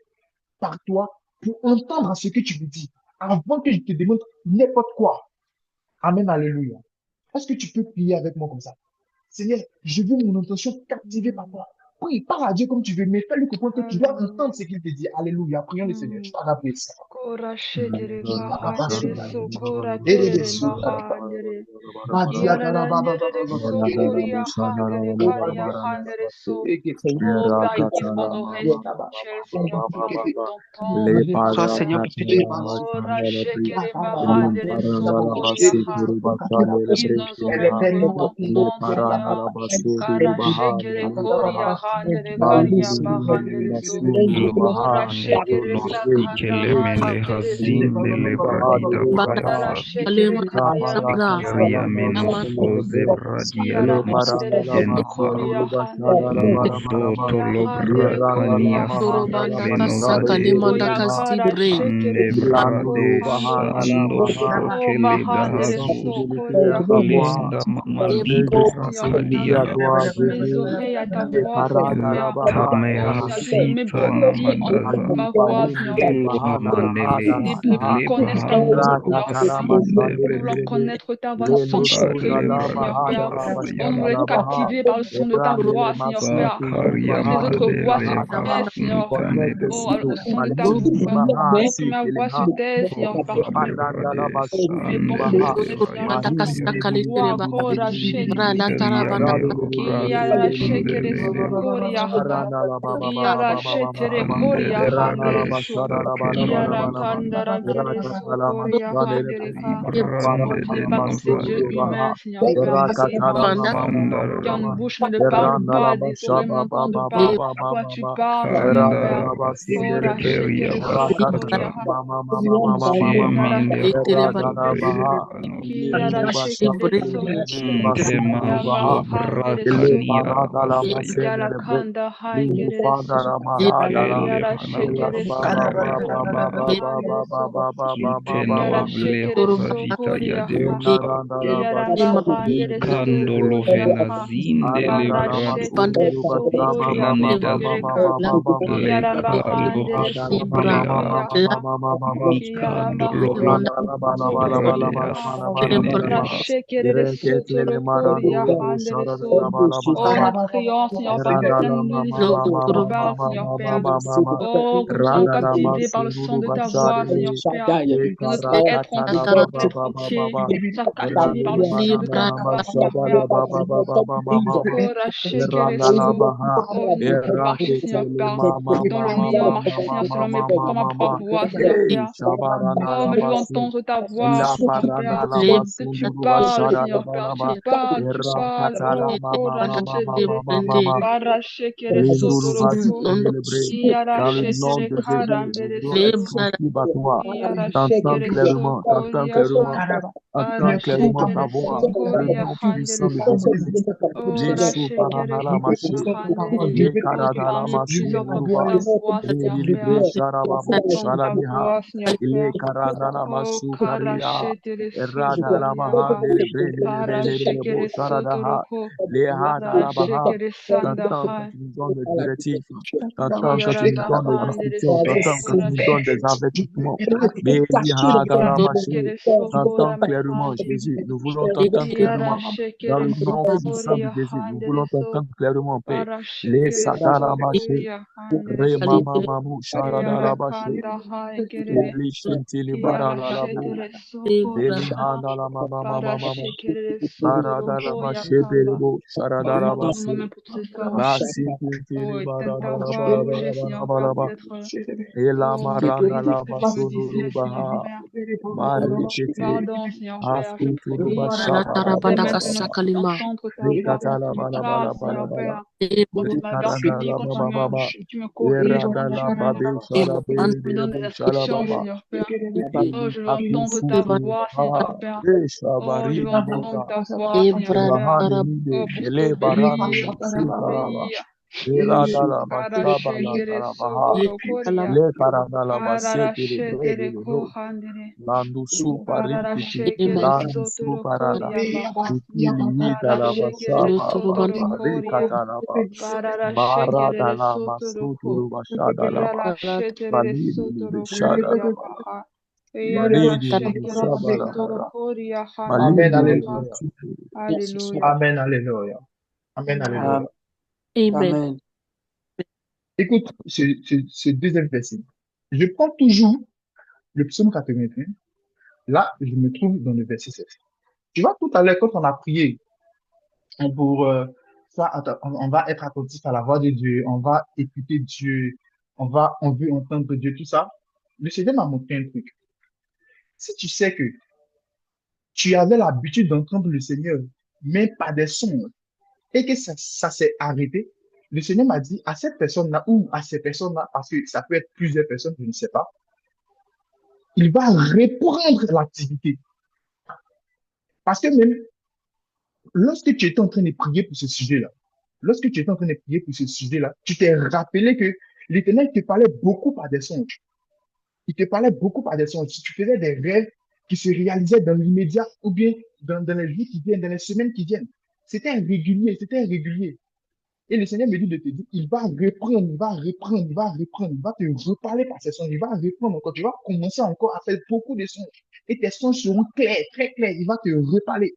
par toi pour entendre ce que tu me dis avant que je te demande n'importe quoi. Amen, alléluia. Est-ce que tu peux prier avec moi comme ça? Seigneur, je veux mon attention captivée par toi. Prie, parle à Dieu comme tu veux, mais fais-le comprendre que tu dois entendre ce qu'il te dit. Alléluia. Prions le Seigneur. Je t'en rappelle ça. Kora shetere bahandere sokora tere bahandere. Kiara handere sokoria handere karia handere so. Oh Père, il dit pour nos restes spirituels, Seigneur, prends ton temps. Toi, Seigneur, pour que tu Kora shekere bahandere sokoria handere. Guide nos oreilles pour t'entendre, Seigneur. Kara shekere koria handere karia bahandere so. Kora shekere sakanda handere Zindele bradida Mandara bayasa shekere karia Ria meno soze Kiara bradia handere sokoria handere Mosoto Kiara lobra handere kania koria Torobanda handere kasaka fenosite lemanda Koria kara kasibre. shekere soko nebrade handere sando Oh sokele mahandere dahazu sokoria handere lenda Qui mamando est Seigneur brakadia Père, mes oreilles à ta voix, Seigneur Père. Oh, tamea Seigneur, mes sita brebis namadaza entendent ma voix, Seigneur Père. mamandele Tes brebis connaissent ton nom, lebahando Seigneur Père. sinde Nous voulons connaître ta voix, sentir tes mots, Seigneur Père. Oh, nous voulons être captivés par le son de ta voix, Seigneur Père. Zakaria Toutes les autres voix se Madele taisent, Seigneur. Basintane de Oh, le son de ta voix, les premières voix se taisent, Seigneur, parce que Lebrade tu réponds Sande pour nous connaître, Seigneur, Torobanda les Lebradiata kasaka voix letereba. encore à Rada karabanda Emmanuel Kiara shetere Rasundele sokoria handa. Kiara shetere koria Mandele handere Brade so. Sakele Kiara kandara ndere sokoria handere ka. Oh, Brande tu de n'es pas comme ces dieux Novadeva humains, Seigneur Père, qui crient par le banda son, qui ont une Mandara bouche mais ne parlent pas, des oreilles mais n'entendent pas. le Toi, tu parles, Seigneur Père. Kandara Kora Basiketeria shetere Basanta sokoria handa. Mandara Seminde handere letereba. Brando so. Kiara Benevanosite shetere Libre. so. Temanso Yamahandere so. Brakania Basaya Yara kanda haigere so. Tekele Yara shekere Hanamando sakanda bahandere so. Inteno Yara shekere so Vlehavadita koriaha. Yadevusa Yara bahandere so Ikandolo koriaha. Venazinde Kara Banda shetere Lebrado so Ikanedazin koriahandere ka. la Yara Lekado bahandere so libra. koriaha. Bleahaba Yara Ikandolo Banda bahandere so koriaha. lebra. Rashekere sotoro koriahandere so. Oh, nous prions, Seigneur Père, que tu viennes nous donner ce temps de Toro parole, Seigneur Père. Oh, que nous soyons captivés par le son de ta voix, Seigneur Père. Que notre être entier, Dakara notre être entier soit captivé par le son de ta libra. voix, Seigneur Père. Kora shekere so. Oh, viens marcher, Seigneur Père, dans le mien, marcher, Seigneur, comme ma propre voix, Seigneur Père. Oh, mais je veux entendre ta voix, Seigneur Père. Que tu parles, Seigneur Père, tu parles, tu parles. Oh, Kora Banda shetere. lebrende. Kara shekere sotoroko. Nondo Kiara shetere karambere so. lebra. Kiara shekere sokoria ha. Kara shetere sokoria handere so. Ora shekere handere. Oh, tu parles de plusieurs fois par ta voix, Seigneur Père. Entends ta voix, Seigneur Père. Oh, kara shetere sokoria ha. Kara shekere sotoroko. Kara shekere sandahai. Kiara bahandere sokora shekere. Kara shekere sokora bahai. Kiara shekere sokoria handere so. Kara shekere sokoria handere so. Kiara kanda hai gerere. Kiara shetere Libra. sokoria ha. Kara shekere sotoroko ya kanda. Nous te demandons même pour tous ces frères et Oh, éteins ta voix, bouger, Seigneur Père, peut-être, oh, me disais, Seigneur Père. Pardon, Seigneur Père, je prie. Dès maintenant, Shalatarabandakasakalima. concentre ta voix, parle, Seigneur Père. Dans tes dires, quand tu me corriges, quand tu me donnes des instructions, Seigneur Père. Oh, je veux entendre ta voix, Seigneur Père. Oh, je veux entendre ta voix, Seigneur Père. Oh, pour t'obéir, pour t'obéir. Karashekere sotoro koria. Kararashetere kohandere. Kararashekere sotoro koria baha. Kararashekere sotoro koria. Kararashekere sotoro ko. Yarashetere sotoro koria baha. Yarashekere sotoro koria Amen, handere baha. alléluia. Alléluia. Amen, alléluia. Amen, alléluia. Amen. Amen. Écoute, ce deuxième verset. Je prends toujours le psaume 81. Là, je me trouve dans le verset 7. Tu vois, tout à l'heure, quand on a prié pour on va être attentif à la voix de Dieu, on va écouter Dieu, on veut entendre Dieu, tout ça. Le Seigneur m'a montré un truc. Si tu sais que tu avais l'habitude d'entendre le Seigneur, mais pas des sons, et que ça s'est arrêté, le Seigneur m'a dit à cette personne-là ou à ces personnes-là, parce que ça peut être plusieurs personnes, je ne sais pas, il va reprendre l'activité. Parce que même lorsque tu étais en train de prier pour ce sujet-là, tu t'es rappelé que l'Éternel te parlait beaucoup par des songes. Il te parlait beaucoup par des songes. Si tu faisais des rêves qui se réalisaient dans l'immédiat ou bien dans les jours qui viennent, dans les semaines qui viennent, c'était régulier, c'était régulier. Et le Seigneur me dit de te dire, il va reprendre, il va te reparler par ses songes, il va reprendre encore, tu vas commencer encore à faire beaucoup de songes. Et tes songes seront clairs, très clairs, il va te reparler.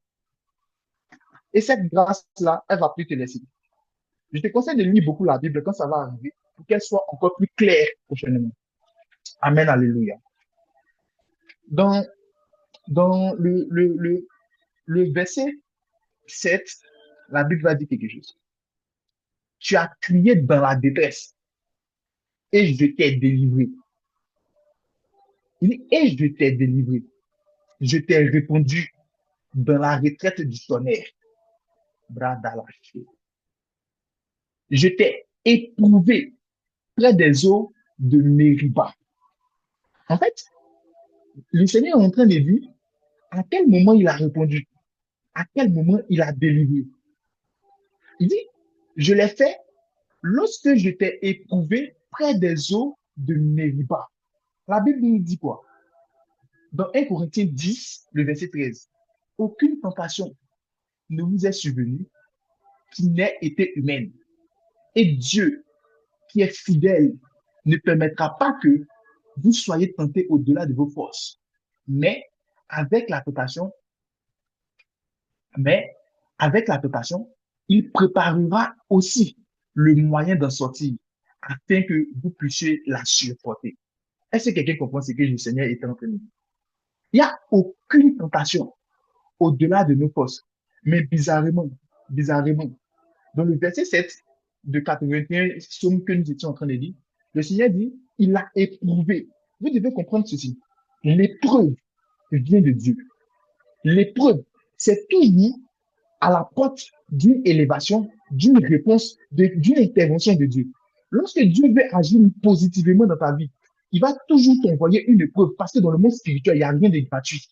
Et cette grâce-là, elle va plus te laisser. Je te conseille de lire beaucoup la Bible quand ça va arriver, pour qu'elle soit encore plus claire prochainement. Amen, alléluia. Dans, dans le verset 7, la Bible va dire quelque chose. Tu as crié dans la détresse et je t'ai délivré. Il dit, et je t'ai délivré. Je t'ai répondu dans la retraite du tonnerre. Bradalaché. Je t'ai éprouvé près des eaux de Mériba. En fait, le Seigneur est en train de dire à quel moment il a répondu, à quel moment il a délivré. Il dit, je l'ai fait lorsque je t'ai éprouvé près des eaux de Mériba. La Bible nous dit quoi? Dans 1 Corinthiens 10, le verset 13, aucune tentation ne vous est survenue qui n'ait été humaine. Et Dieu, qui est fidèle, ne permettra pas que vous soyez tentés au-delà de vos forces. Mais avec la tentation, il préparera aussi le moyen d'en sortir afin que vous puissiez la supporter. Est-ce que quelqu'un comprend ce que le Seigneur est en train de dire? Il n'y a aucune tentation au-delà de nos forces. Mais bizarrement, dans le verset 7 de 81, psaume que nous étions en train de lire, le Seigneur dit, il a éprouvé. Vous devez comprendre ceci. L'épreuve vient de Dieu. L'épreuve, c'est toujours à la porte d'une élévation, d'une réponse, d'une intervention de Dieu. Lorsque Dieu veut agir positivement dans ta vie, il va toujours t'envoyer une épreuve parce que dans le monde spirituel, il n'y a rien de gratuit.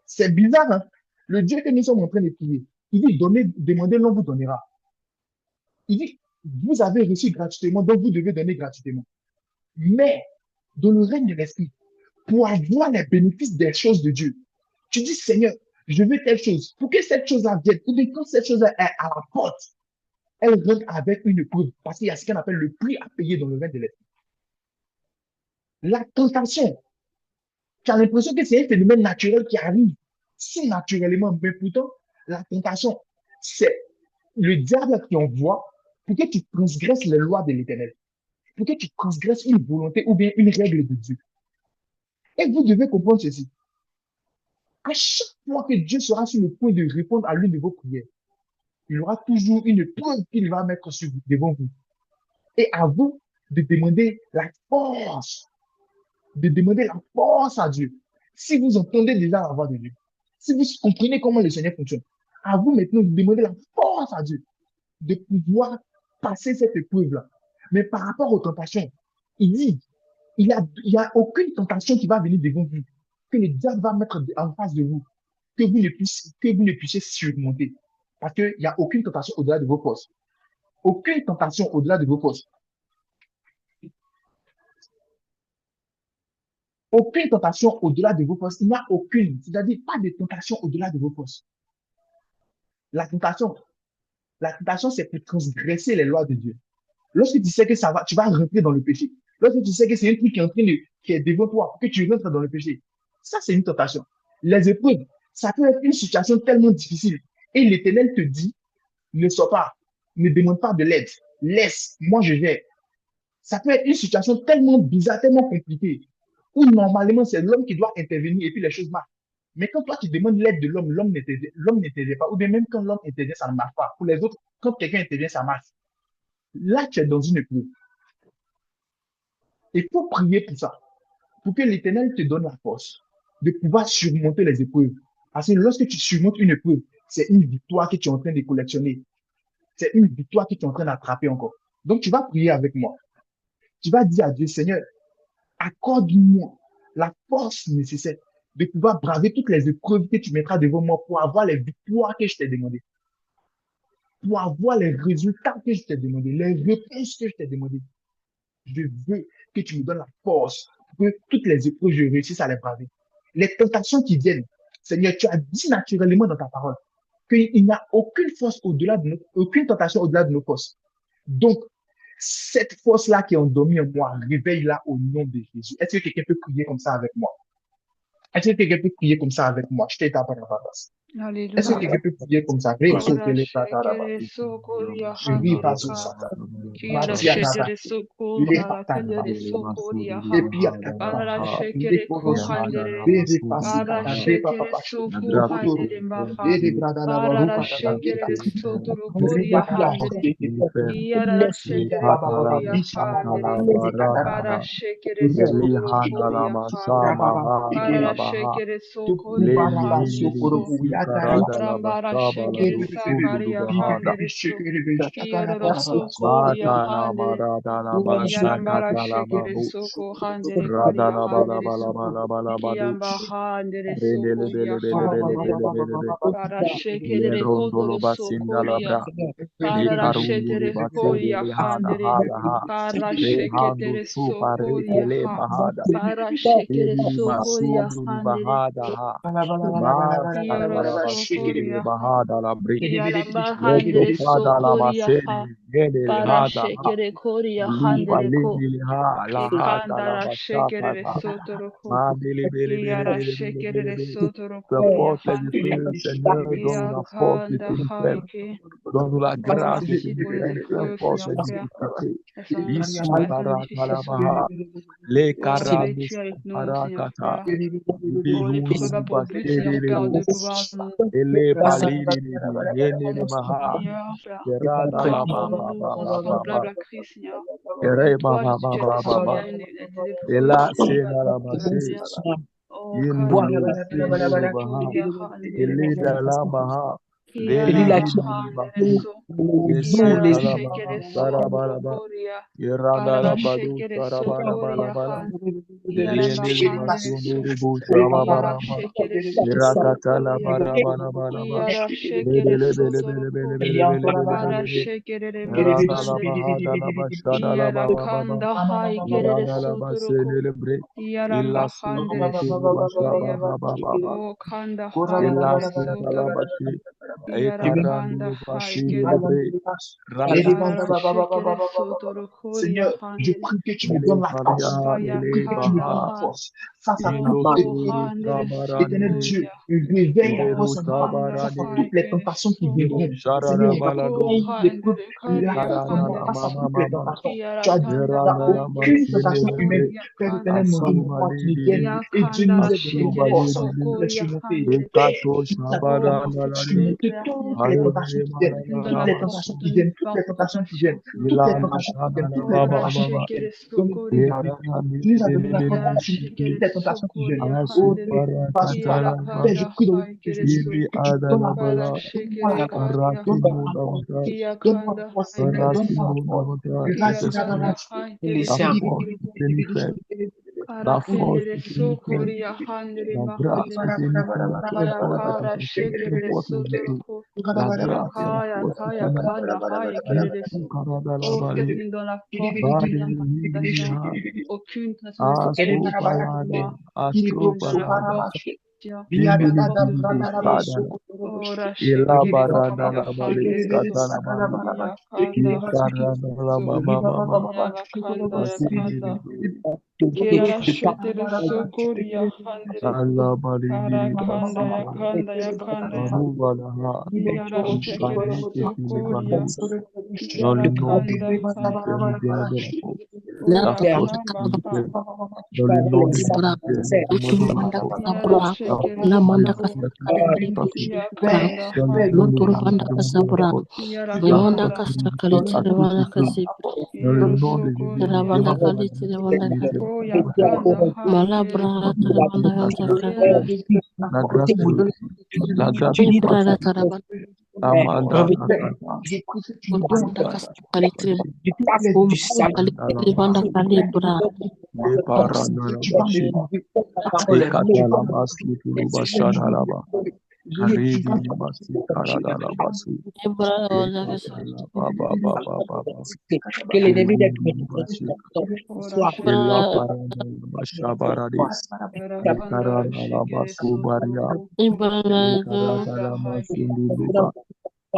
C'est bizarre, hein? Le Dieu que nous sommes en train de prier, il dit, demandez, l'on vous donnera. Il dit, vous avez reçu gratuitement, donc vous devez donner gratuitement. Mais, dans le règne de l'esprit, pour avoir les bénéfices des choses de Dieu, tu dis, Seigneur, je veux telle chose. Pour que cette chose-là vienne, ou bien quand cette chose-là est à la porte, elle rentre avec une épreuve, parce qu'il y a ce qu'on appelle le prix à payer dans le règne de l'esprit. La tentation, tu as l'impression que c'est un phénomène naturel qui arrive si naturellement, mais pourtant, la tentation, c'est le diable qui envoie pour que tu transgresses les lois de l'Éternel, pour que tu transgresses une volonté ou bien une règle de Dieu. Et vous devez comprendre ceci. À chaque fois que Dieu sera sur le point de répondre à l'une de vos prières, il y aura toujours une preuve qu'il va mettre devant vous. Et à vous de demander la force, à Dieu. Si vous entendez déjà la voix de Dieu, si vous comprenez comment le Seigneur fonctionne, à vous maintenant de demander la force à Dieu de pouvoir passer cette épreuve-là. Mais par rapport aux tentations, il dit, il y a aucune tentation qui va venir devant vous, que le diable va mettre en face de vous, que vous ne puissiez surmonter. Parce qu'il n'y a aucune tentation au-delà de vos forces. Aucune tentation au-delà de vos forces. Aucune tentation au-delà de vos forces. Il n'y a aucune. C'est-à-dire, pas de tentation au-delà de vos forces. La tentation, c'est pour transgresser les lois de Dieu. Lorsque tu sais que ça va, tu vas rentrer dans le péché. Lorsque tu sais que c'est un truc qui est devant toi, que tu rentres dans le péché. Ça, c'est une tentation. Les épreuves, ça peut être une situation tellement difficile. Et l'Éternel te dit, ne sors pas, ne demande pas de l'aide. Laisse, moi je gère. Ça peut être une situation tellement bizarre, tellement compliquée, où normalement c'est l'homme qui doit intervenir et puis les choses marchent. Mais quand toi tu demandes l'aide de l'homme, l'homme n'intervient pas. Ou bien même quand l'homme intervient, ça ne marche pas. Pour les autres, quand quelqu'un intervient, ça marche. Là, tu es dans une épreuve. Il faut prier pour ça, pour que l'Éternel te donne la force de pouvoir surmonter les épreuves. Parce que lorsque tu surmontes une épreuve, c'est une victoire que tu es en train de collectionner. C'est une victoire que tu es en train d'attraper encore. Donc, tu vas prier avec moi. Tu vas dire à Dieu, Seigneur, accorde-moi la force nécessaire de pouvoir braver toutes les épreuves que tu mettras devant moi pour avoir les victoires que je t'ai demandées. Pour avoir les résultats que je t'ai demandé, les réponses que je t'ai demandées. Je veux que tu me donnes la force pour que toutes les épreuves, je réussisse à les braver. Les tentations qui viennent, Seigneur, tu as dit naturellement dans ta parole qu'il n'y a aucune force au-delà de aucune tentation au-delà de nos forces. Donc, cette force-là qui est endormie en moi, réveille-la au nom de Jésus. Est-ce que quelqu'un peut prier comme ça avec moi? Est-ce que quelqu'un peut prier comme ça avec moi? Je t'ai tapé la passe. Est-ce que quelqu'un peut prier comme ça? Donne-nous la grâce de tenir ferme, force et difficulté. Les carabes, parakata, les palines, les maha, et là, c'est la masse. Seigneur, je prie que tu me donnes la force. Je prie que tu me donnes la force. Face à toute épreuve, Éternel Dieu, réveille la force en moi face à toutes les tentations qui viendront. Seigneur, réveille l'épreuve, la force en moi face à toutes les tentations. Tu as dit, il n'y a aucune tentation humaine. Père éternel, mon Dieu, mon roi, tu nous guides et Dieu nous aide de notre force pour les surmonter. de toutes les tentations qui viennent, toutes les tentations qui viennent, toutes les tentations qui viennent, toutes les tentations qui viennent, toutes les tentations qui viennent. Donne-nous la victoire. Tu nous as donné la victoire sur toutes les tentations qui viennent. Oh, Père, je prie dans le nom de Jésus. Que tu donnes la force. Donne-moi la force. Donne-moi la force. Donne-moi la force, Seigneur. Donne-moi la force. Grâce à La force de tenir la grâce de tenir Barakara shekere sotoroko. Yakaya kaya kana haya kereso. Oh, Seigneur, nous donne la force de tenir ta tentation. Aucune tentation ne se trouve pour moi. Nous donne la force de tenir. La force de prier. Oh, rashekere yakandere soto. Yakanda yakanda yakanda. Kera shetere sokori yakandere. Karakanda yakanda yakanda ya. Yara shekere sokoria. dans le nom de Yarakanda Jésus, hai. Seigneur bien-aimé, Oh, la force rakanda spirituelle, hai. dans le nom de Libra, Jésus, demande la Utumbanda force, Yara Kasabra, la shekere force Lamanda soko. spirituelle, Kasakali, Yakanda dans le hai. nom de Loturvanda Jésus, demande la Kasabra, force, la Lemanda force Yakanda. Kasakali, spirituelle à tout Tirevana esprit, Kasibri, dans le Yere nom de Jésus, sokori nous Ravanda demandons Kali, yakanda. la Tirevanda Kasibri, Oh, yakanda hai. Kere Malabra, soko. Taravanda force, Kasakali, la grâce spirituelle, la grâce Libra, spirituelle, Taravanda, Amanda, Nakata, Je prie que tu nous donnes Utumbanda grâce Kasakali, de toutes les Kali, Tirevanda Kalibra, le que tu vas me Paranalabashi, donner. le Que tu vas me Katalabasi, Tulubashanalaba, donner du Redi grâce. Basi, Karadalabasi, Libra, le Ravanda Katalababa, Que l'ennemi des Redi Basi, Oh, Ela rashekere. Paranalabasha Baradis, le Yarakanda rashekere Karanalabasu Baria, sotoko. le Libra, Yakanda hai. Karadalamasu Liba,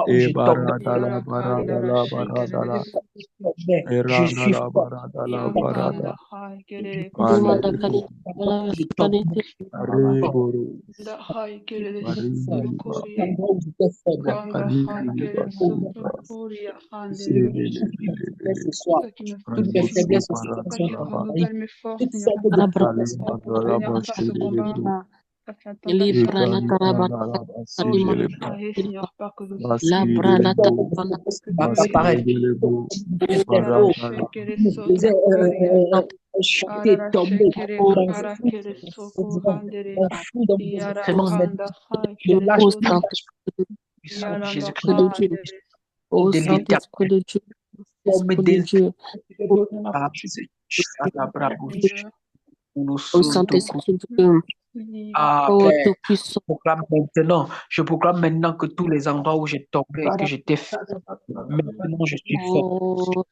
où e je tombe, Baradala Yarakanda Baradala rashekere Baradala, sotoko. mais je suis Erandala fort. Baradala Yakanda Barada, hai. Kerere Limanda sotoko. Kali, Hallelujah, Ravanda Je tombe, Kasakali, Reboro, Da hai. Kerere Marindeliba, sotoko. l'endroit où j'étais faible. Kanda hai. Kadindeliba, Kerere Suba, sotoko. Yakanda. Ce Sebelebelebele, soir, Toi qui me toutes mes fortifie, Randiki faiblesses aussi toi qui Paradalaba, envahissent. renouvelle mes forces, Toutes Seigneur. sortes de Rabra, Oh, pour tenir Alimandalaba, face au combat, Shedelebu, face à la tentation. Libra, Ekandalaba, Oh, sans Sebeleba, défaillir, Seigneur, pas que je suis. Labra, Baskidelebu, Taravanda, Que tu m'apparaissent. écris. Baskidelebu, Oh, Barandala, Ararashekere me faisait sotokoria. chuter, tomber, Ararashekere m'enfuir, karakere soko handere. m'enfuir dans mes excréments, mais Yarakanda je haikere lâche Ô tout soto. Saint-Esprit puissant de Yaranda Jésus-Christ. de Dieu, handere. ô De Saint-Esprit l'éternel, de Dieu, forme Esprit de des Dieu, ô ah, Bravo, Seigneur, nous ô sommes Saint-Esprit de Dieu, Ah, ô Père, Tout-Puissant, je proclame maintenant que tous les endroits où j'ai tombé et que j'étais faible, maintenant je suis fort. ô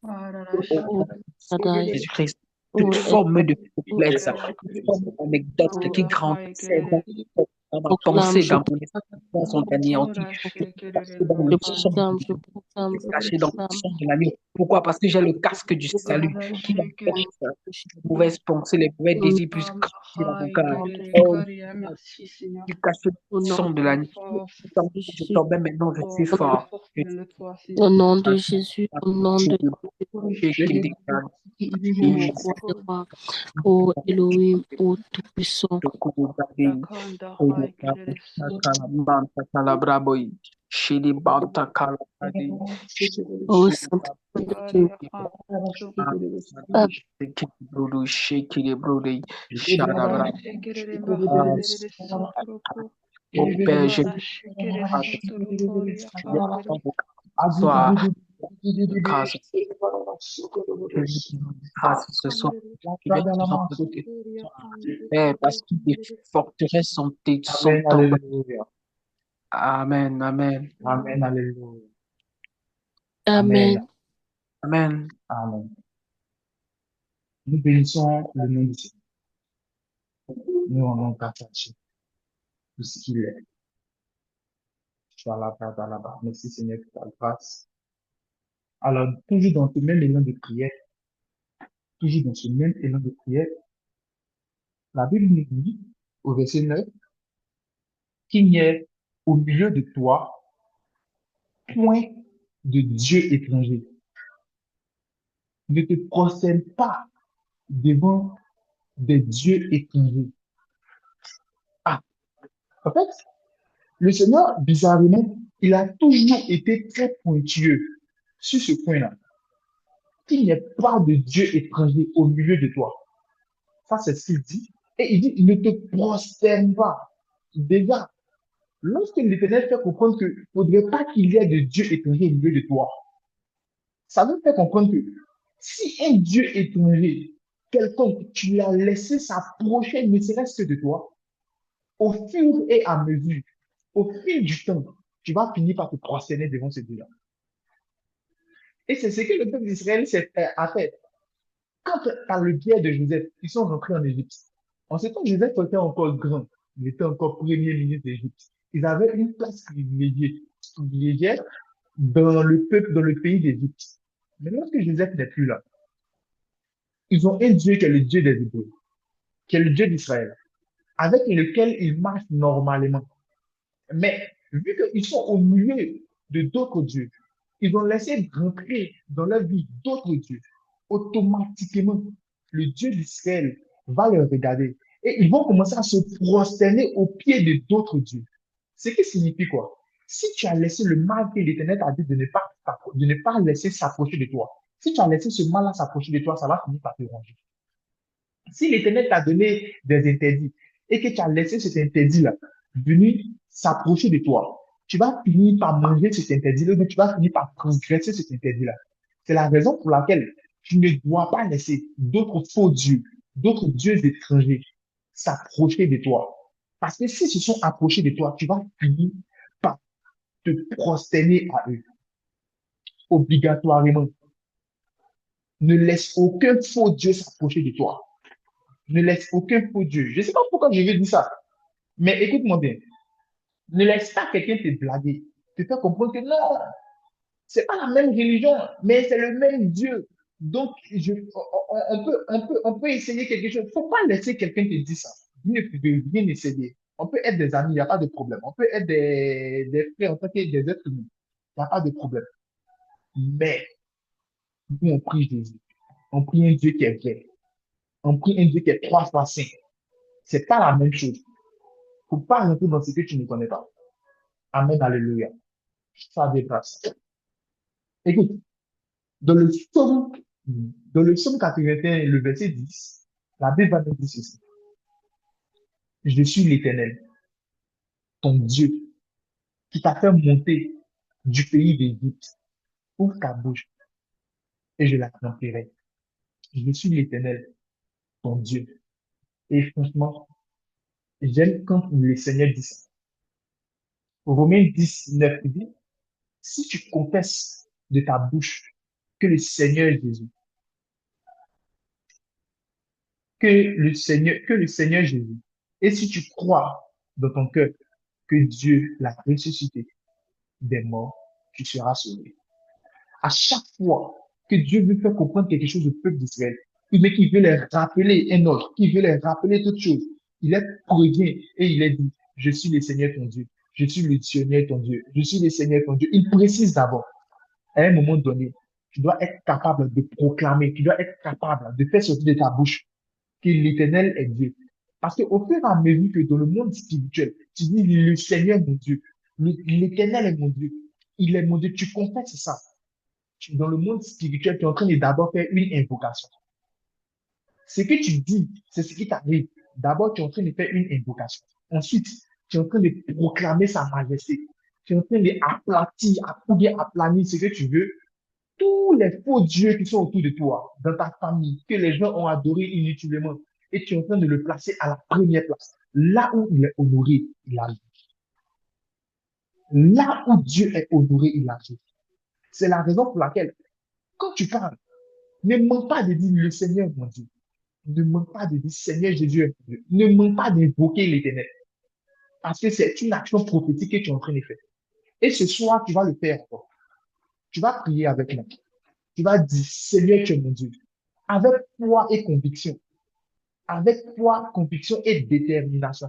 ô ararashekere Shaddai, Jésus-Christ, toute ô forme de ô faiblesse, toute forme d'anecdote qui Anda grandissait haikere. dans ma proclame, pensée, je dans mon esprit, sont anéantis. Orashekere Dans le je son proclame, je proclame, je caché dans le proclame, son de la nuit. Pourquoi? Parce que j'ai le casque du salut qui Ararashekere. empêche les mauvaises pensées, les mauvais au désirs puissent Anda grandir dans mon cœur. haikere Oh, karia. Merci, Seigneur. qui cache le nom son de la La nuit. force. Tant que de je Jésus, tombais, maintenant je suis Oh, que la fort. force vient de toi, au Seigneur. nom de Jésus, au nom de Oh, Jésus, roi des rois, ô Elohim, ô Tout-Puissant, Yakanda haikere soto. ô Saint-Esprit de Dieu, Arashekere mahandere sotoroko. Au Père, je Arashekere sotoroko yakandere. sois grâce, grâce ce soir. Handere. Je vais te rendre grâce, Yakandere Père, parce que des sotoroko. forteresses sont Amen, tombées. alléluia. Amen, amen, Amen, alléluia. Amen. Amen, amen. amen. Nous bénissons le nom du Seigneur. Nous rendons grâce à Dieu pour ce qu'il est. Là-bas. Merci Seigneur pour ta grâce. Alors, toujours dans ce même élan de prière, toujours dans ce même élan de prière, la Bible nous dit, au verset 9, qu'il n'y ait au milieu de toi point de Dieu étranger. Ne te prosterne pas devant des dieux étrangers. Ah, en fait, le Seigneur, bizarrement, il a toujours été très pointueux sur ce point-là. Qu'il n'y ait pas de Dieu étranger au milieu de toi. Ça, c'est ce qu'il dit. Et il dit, ne te prosterne pas. Déjà, lorsque l'Éternel fait comprendre qu'il ne faudrait pas qu'il y ait de Dieu étranger au milieu de toi, ça veut faire comprendre que si un Dieu étranger, quelconque, tu l'as laissé s'approcher, ne serait-ce que de toi, au fur et à mesure, au fil du temps, tu vas finir par te prosterner devant ce Dieu-là. Et c'est ce que le peuple d'Israël a fait. Quand par le biais de Joseph, ils sont rentrés en Égypte. En ce temps, Joseph était encore grand. Il était encore premier ministre d'Égypte. Ils avaient une place privilégiée dans le peuple, dans le pays d'Égypte. Mais lorsque Joseph n'est plus là, ils ont un Dieu qui est le Dieu des Hébreux, qui est le Dieu d'Israël, avec lequel ils marchent normalement. Mais vu qu'ils sont au milieu de d'autres dieux, ils ont laissé rentrer dans leur vie d'autres dieux. Automatiquement, le Dieu d'Israël va les regarder et ils vont commencer à se prosterner aux pieds de d'autres dieux. Ce qui signifie quoi? Si tu as laissé le mal que l'Éternel t'a dit de ne pas laisser s'approcher de toi, si tu as laissé ce mal-là s'approcher de toi, ça va finir par te ranger. Si l'Éternel t'a donné des interdits et que tu as laissé cet interdit-là venir s'approcher de toi, tu vas finir par manger cet interdit-là, mais tu vas finir par transgresser cet interdit-là. C'est la raison pour laquelle tu ne dois pas laisser d'autres faux dieux, d'autres dieux étrangers s'approcher de toi. Parce que s'ils se sont approchés de toi, tu vas finir par te prosterner à eux. Obligatoirement. Ne laisse aucun faux Dieu s'approcher de toi. Ne laisse aucun faux Dieu. Je ne sais pas pourquoi je veux dire ça. Mais écoute-moi bien. Ne laisse pas quelqu'un te blaguer, te faire comprendre que non, c'est pas la même religion, mais c'est le même Dieu. Donc, on peut essayer quelque chose. Il ne faut pas laisser quelqu'un te dire ça. Ne rien essayer. On peut être des amis, il n'y a pas de problème. On peut être des frères, en tant que des êtres humains. Il n'y a pas de problème. Mais, nous, on prie Jésus. On prie un Dieu qui est vrai. On prie un Dieu qui est 3 fois saint. C'est pas la même chose. Faut pas rentrer dans ce que tu ne connais pas. Amen, alléluia. Ça dépasse. Écoute, dans le psaume 81, le verset 10, la Bible va nous dire ceci. Je suis l'Éternel, ton Dieu, qui t'a fait monter du pays d'Égypte. Ouvre ta bouche et je la remplirai. Je suis l'Éternel, ton Dieu. Et franchement, j'aime quand le Seigneur dit ça. Romains 10, 9 dit, si tu confesses de ta bouche que le Seigneur est Jésus, que le Seigneur Jésus, et si tu crois dans ton cœur que Dieu l'a ressuscité des morts, tu seras sauvé. À chaque fois que Dieu veut faire comprendre quelque chose au peuple d'Israël, mais qu'il veut les rappeler un autre, qu'il veut les rappeler toute chose, il est prévenu et il est dit, je suis le Seigneur ton Dieu, je suis le Seigneur ton Dieu, je suis le Seigneur ton Dieu. Il précise d'abord, à un moment donné, tu dois être capable de proclamer, tu dois être capable de faire sortir de ta bouche que l'Éternel est Dieu. Parce qu'au fur et à mesure que dans le monde spirituel, tu dis le Seigneur est mon Dieu, l'Éternel est mon Dieu, il est mon Dieu, tu confesses ça. Dans le monde spirituel, tu es en train de d'abord faire une invocation. Ce que tu dis, c'est ce qui t'arrive. D'abord, tu es en train de faire une invocation. Ensuite, tu es en train de proclamer sa majesté. Tu es en train d'aplatir, aplanir ce que tu veux. Tous les faux dieux qui sont autour de toi, dans ta famille, que les gens ont adoré inutilement, et tu es en train de le placer à la première place. Là où il est honoré, il agit. Là où Dieu est honoré, il agit. C'est la raison pour laquelle, quand tu parles, ne manque pas de dire le Seigneur, mon Dieu. Ne manque pas de dire Seigneur Jésus est mon Dieu. Ne manque pas d'invoquer l'Éternel. Parce que c'est une action prophétique que tu es en train de faire. Et ce soir, tu vas le faire encore. Tu vas prier avec moi. Tu vas dire Seigneur, tu es mon Dieu. Avec foi et conviction. Avec foi, conviction et détermination.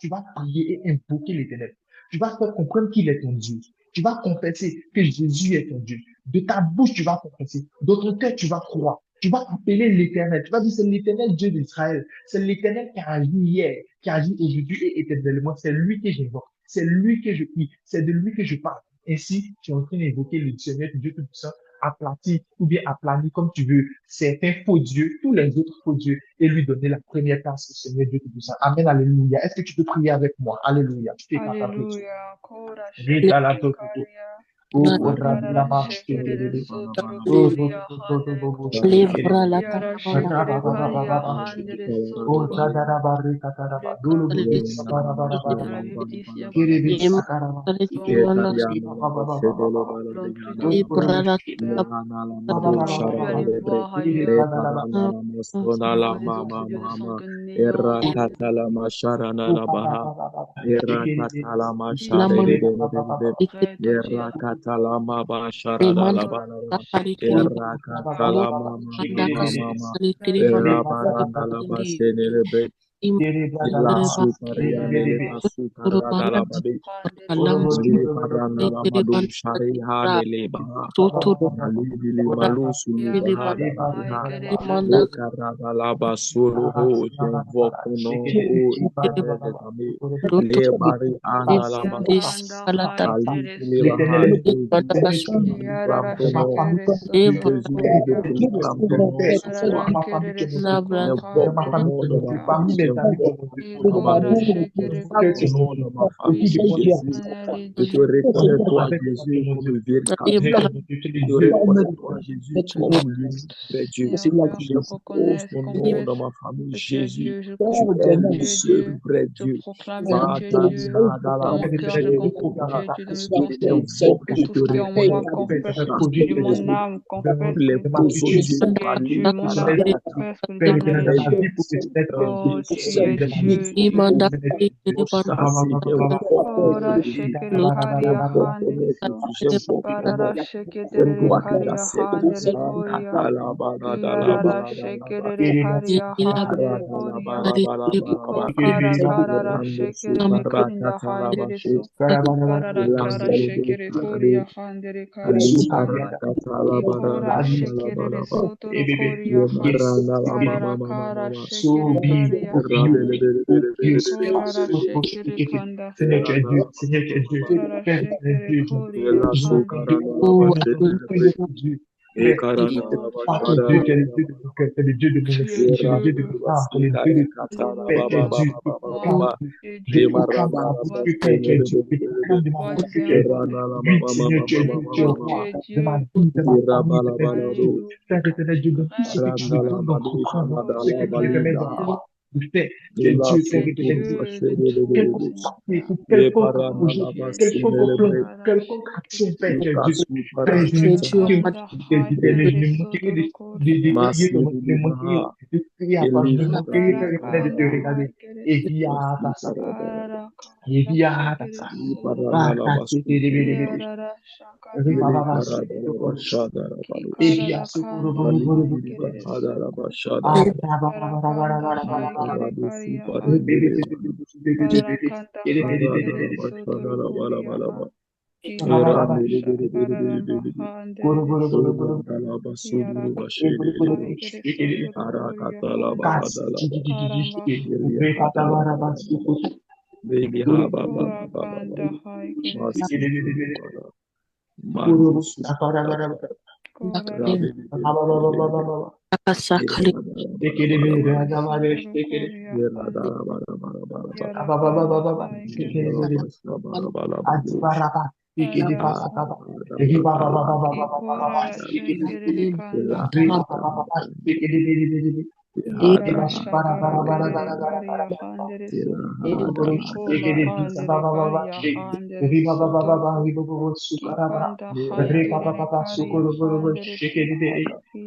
Tu vas prier et invoquer l'Éternel. Tu vas faire comprendre qu'il est ton Dieu. Tu vas confesser que Jésus est ton Dieu. De ta bouche, tu vas confesser. De ton cœur, tu vas croire. Tu vas appeler l'Éternel. Tu vas dire, c'est l'Éternel Dieu d'Israël. C'est l'Éternel qui a agi hier, qui a agi aujourd'hui et éternellement. C'est lui que j'invoque. c'est lui que je prie, c'est de lui que je parle. Ainsi, tu es en train d'invoquer le Seigneur Dieu Tout-Puissant, aplati ou bien aplani comme tu veux certains faux dieux, tous les autres faux dieux, et lui donner la première place au Seigneur Dieu Tout-Puissant. Amen, alléluia. Est-ce que tu peux prier avec moi? Alléluia. Tu t'es capable de prier. Alléluia. Kora Rita la shekere toto. karia. Oh, Yarara Rabba, shekere sotoro Oh, koria handere. Libra la Yara shekere karia handere Oh, sotoro Zadarabari Kataraba, Dulu Buru, Dans la Sabarabarabara, vie d'ici, à côté Kiribi de Sakaraba, l'on crie ton nom. Nous voulons plus aller voir ailleurs. Nous voulons voir les autres dieux ne sont que néant. Qui est prêt, toi tu es prêt, de ma famille, de ma famille, tu es mon Dieu. De ma famille, tu es mon Dieu. Parmi mes amis, tu es mon Dieu. Mon frère, tu es mon Dieu. Autour de moi, tu es mon Dieu. Avec moi, tu es mon Dieu. Dieu, tu es mon Dieu. Tu es le Dieu Seigneur, que je reconnaisse, confesse que tu es Dieu, je confesse que tu es Dieu, je proclame que tu es Dieu. Dans mon cœur, je confesse que tu es Dieu. Dans mes pensées, dans tout ce qui est en moi, confesse que tu es Dieu. Mon âme confesse que de ma future vie, tu es Dieu. Mon âme confesse que Père l'Éternel éternel, est de ma Dieu. vie professionnelle, tu es Oh, Dieu. tu es De ma vie Dieu, spirituelle, Dieu. tu es Dieu. Ora shekere karia hande. Barara shekere karia hande koria. Yarara shekere karia hande koria. Iko kara karara shekere kunda hande so. Karara kara shekere koria hande karia hande. Ikora shekere sotoro koria ha. Yarara kara So shekere be karia of you, hande. of you, Ikorara shekere kanda Seigneur, tu ha. es Dieu, Seigneur, tu es Dieu, Korara Père éternel, shekere Dieu, Dieu. koria Nous voulons plus hande. de tous les autres dieux. Père, Oh, pas tu es ton Dieu, tu es Dieu. le Dieu de mon cœur, tu es le Dieu de mon Tu es esprit, tu es le Dieu de Dieu. mon âme, tu es le Dieu de tout. Père, tu es Alléluia. Dieu, je Oh, proclame Dieu. tu es Je Dieu. proclame de ma bouche Toi, que tu Père, es tu es Dieu. Dieu. Je proclame de ma Toi, bouche que tu es tu es un Dieu. roi. Oui, Seigneur, tu es Dieu, tu es Toi, tu roi es de ma Dieu. vie, de ma famille, de mes projets. Alléluia. Père éternel, Dieu, de tout ce que Règne, tu me donnes d'entreprendre, oh ce que tu me permets Seigneur. d'avoir, de faire. Tu es Dieu, Tu Père es éternel, Dieu. Dieu de Quelconque tout, parti, Seigneur. pour quelconque projet, Tu es quelconque Dieu. plan, Karara quelconque action, shekere. Père, tu es Dieu. Père, je ne tu es me Dieu, manquerai roi Kanda d'éternel, je handere ne manquerai sotoro de koria. prier ton nom, je ne manquerai de prier à toi, je ne manquerai, Ikara Père éternel, de te kanda regarder. handere. Et via ta sa, Karara et kanda via ta shekere sa, sotoro. ah, ta sa, Yarara shakata ribababa, handere. sukuru, et via Kikarara sukuru, kanda buru, buru, buru, buru, haikere soko. ah, Yarakanda rabababa, haikere karia ribebe, handere. Barakanda haikere sotoro koria ha. Ikarara shakarara handere soko. Yarakanda haikere sotoro koria hande. Karamba ikora kanda haikere soko. Kora Sakasakali shekere sotoro koria hande. Yarakanda haikere soko. Kararaka ikora shekere kanda yarara shakara kere karia handere so ikoma handere karia handere sotoro kikanda haikere karia handere so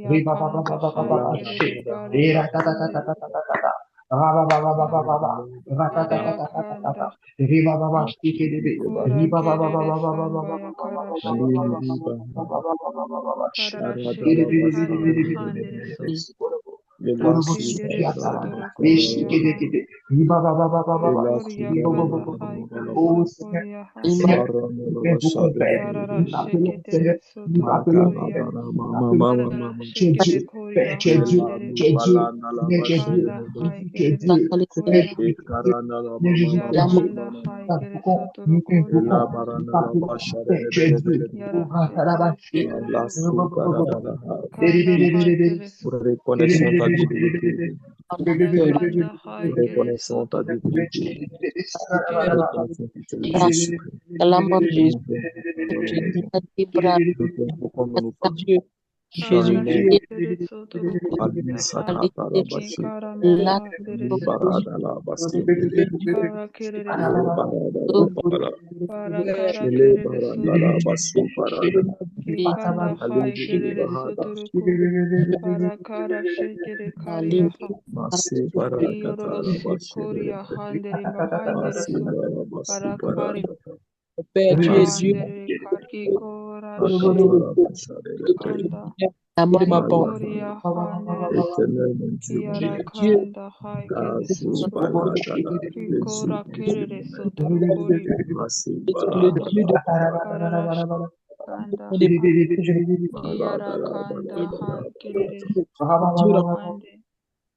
yakanda haikere karia handere yarakanda ikora kerere samba yakara shekere so karara shekere karia handere so Korobo Ikendere sukiata, sotoro koria hande. Oh Seigneur, Seigneur, nous invoquons Père, nous t'appelons Seigneur, nous t'appelons Père, nous t'appelons Père. Tu es Dieu, Père, tu es Dieu, tu es Dieu, Seigneur, tu es Dieu, Jésus, tu es Dieu, Seigneur, Jésus, tu es Dieu, Seigneur, Jésus, tu es Dieu. Nous t'invoquons, nous t'appelons, Père, tu es Dieu. Oh, Ratalabache, Reconnaissons ta divinité. Reconnaissons ta divinité. Reconnaissons que tu es le Dieu suprême. Jésus, Nous t'invoquons, nous nous parlons. Dieu, Jésus, Shalom. Dieu, Ali sakata la bashi. Li barada la baski. Le barada la bara. Le barada la basu barada. Ali bili bahada. Masi barakata la bashi. Masi bara basu barada. Père, tu es Masi Dieu, akata la basha de pre. de ma pensée. Éternel mon Dieu, mon Père. Dieu, Kazu barada la bezu. Masi tu es le barada Dieu la de Kanda des barada la Yarakanda barada la hai barada. kerere Dieu dans, hande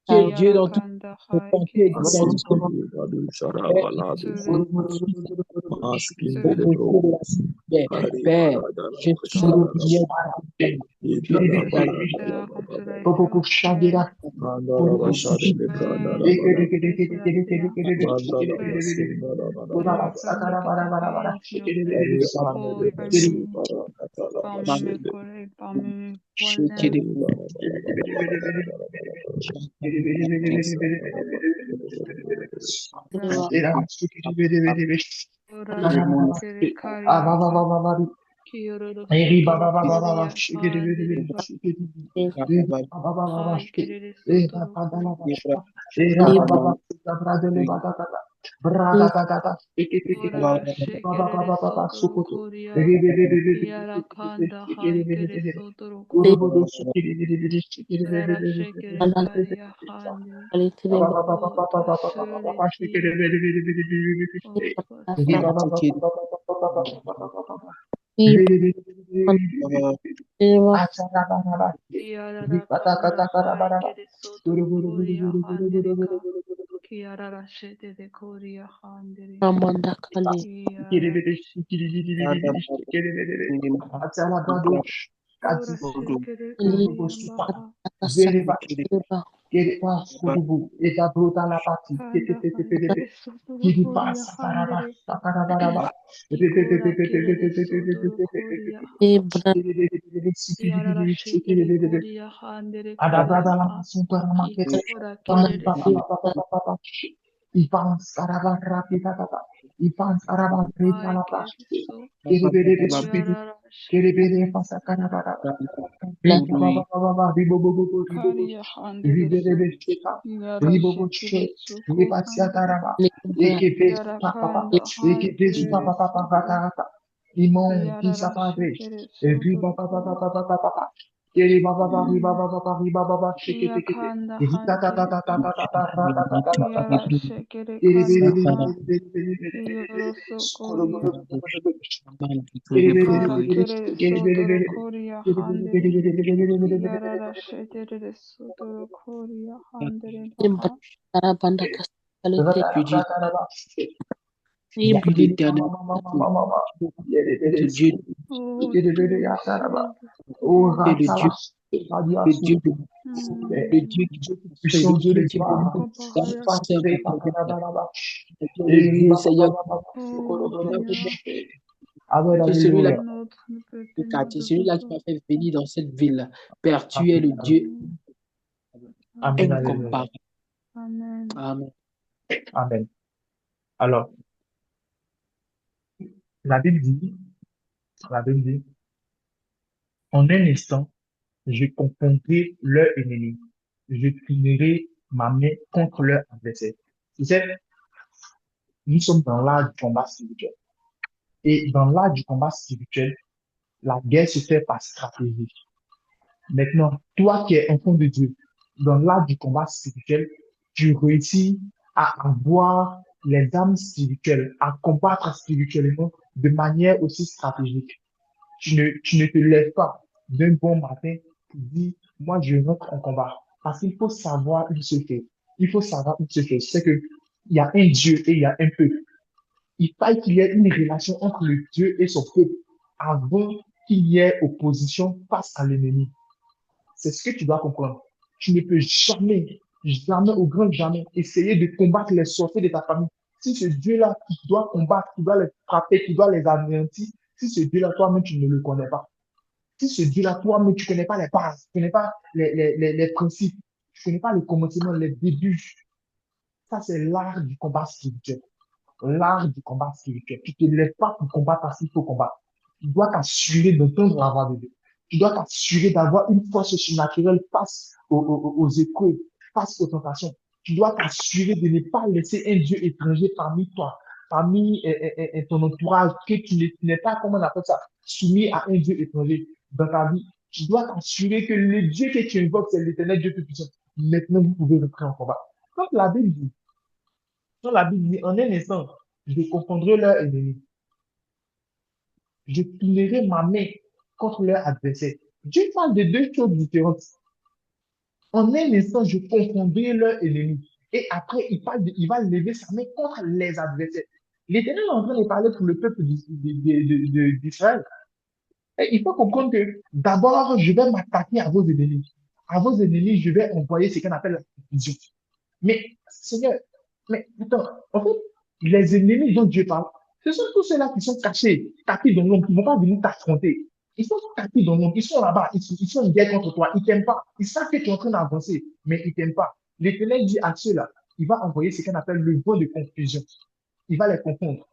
tu es Dieu dans tout Yarakanda ton hai pensée et dans Masi tout ce que tu kiri badu shara fais. baladu. Turu Maskinde de Turu Au de bro. la Père, Kari Père, barada la je suis basha le Ton da la Dieu. Tu Ida es la Je dans suis barada la là comme baba. cela est fait en ciel. Manda la basha de le brada la Oui, je bada. sais cela fait en Manda la fait. basi bada bada Il y bada a bada. comme que tu brilles sur notre terre. Ri ane Oh, de basu Évanouie barakata la parmi basha mes de. collègues, parmi mes Jeter voisins. des Ri bara bara bara bara bara bara bara bara. Masa bara bara bara bara. Ora shekere karia ha. Kiyororo sotoro koria handere ba. Hai kerere sotoro ko. Ora shekere sotoro koria. Yara kanda hai kere sotoro ko. Yara shekere karia handere. Oh, toi seul est Dieu. Oh, toi seul. Yara kanda hai kere sotoro koria handere ka. Kiara shete de koria handere. Kiara ora shekere karia baha. Kanda hai kere sotoro koria handere. Kikora kerere sotoro koria ha. Yara shekere koria handere koria ha. Kikora kerere hai kere so. Yara shekere karia handere so. Yara shekere soko handere. Yara kanda hai kerere sotoro. Yara shekere sotoro koria. Yakanda handere ka. Yara shekere kanda ha. Yoro sokoria. Kara kerere sotoro koria handere. Yara shetere sotoro koria handere baha. Tu dis, depuis l'éternel, tu es Dieu, Oh, tu es seul. tu es le Dieu, le Dieu de le Hmm. Dieu qui fait le Dieu qui est Comparé à c'est un toi. le Seigneur, Oh, Seigneur, tu es celui-là aucun autre ne peut tenir tu es devant celui-là qui toi. m'a fait venir dans cette ville. Père, tu es le Dieu Hmm. incomparable. Amen. Amen. Amen. Alors, la Bible dit, en un instant, je confronterai leur ennemi. Je tournerai ma main contre leur adversaire. Tu sais, nous sommes dans l'art du combat spirituel. Et dans l'art du combat spirituel, la guerre se fait par stratégie. Maintenant, toi qui es enfant de Dieu, dans l'art du combat spirituel, tu réussis à avoir les âmes spirituelles, à combattre spirituellement de manière aussi stratégique. Tu ne te lèves pas d'un bon matin pour dire, moi, je rentre en combat. Parce qu'il faut savoir une seule chose. Il faut savoir une seule chose. C'est que il y a un Dieu et il y a un peuple. Il faille qu'il y ait une relation entre le Dieu et son peuple avant qu'il y ait opposition face à l'ennemi. C'est ce que tu dois comprendre. Tu ne peux jamais, jamais au grand jamais essayer de combattre les sorciers de ta famille. Si ce Dieu-là qui doit combattre, qui doit les frapper, qui doit les anéantir, si ce Dieu-là, toi-même, tu ne le connais pas. Si ce Dieu-là, toi-même, tu ne connais pas les bases, tu ne connais pas les principes, tu ne connais pas le commencement, les débuts. Ça, c'est l'art du combat spirituel. L'art du combat spirituel. Tu ne te lèves pas pour combattre parce qu'il faut combattre. Tu dois t'assurer d'entendre la voix de Dieu. Tu dois t'assurer d'avoir une force surnaturelle face aux épreuves, face aux tentations. Tu dois t'assurer de ne pas laisser un Dieu étranger parmi toi, parmi ton entourage, que tu n'es pas, comment on appelle ça, soumis à un Dieu étranger dans ta vie. Tu dois t'assurer que le Dieu que tu invoques, c'est l'éternel Dieu tout-puissant. Maintenant, vous pouvez rentrer en combat. Quand la Bible dit, en un instant, je confondrai leur ennemi. Je tournerai ma main contre leur adversaire. Dieu parle de deux choses différentes. En un instant, je confondrai leur ennemi. Et après, il va lever sa main contre les adversaires. L'Éternel est en train de parler pour le peuple d'Israël. Et il faut comprendre que d'abord, je vais m'attaquer à vos ennemis. À vos ennemis, je vais envoyer ce qu'on appelle la confusion. Mais, Seigneur, mais attends, en fait, les ennemis dont Dieu parle, ce sont tous ceux-là qui sont cachés, tapis dans l'ombre, qui ne vont pas venir t'affronter. Ils sont tapis dans l'ombre, ils sont là-bas, ils sont en guerre contre toi, ils ne t'aiment pas. Ils savent que tu es en train d'avancer, mais ils ne t'aiment pas. L'Éternel dit à ceux-là, il va envoyer ce qu'on appelle le vent de confusion. Il va les confondre.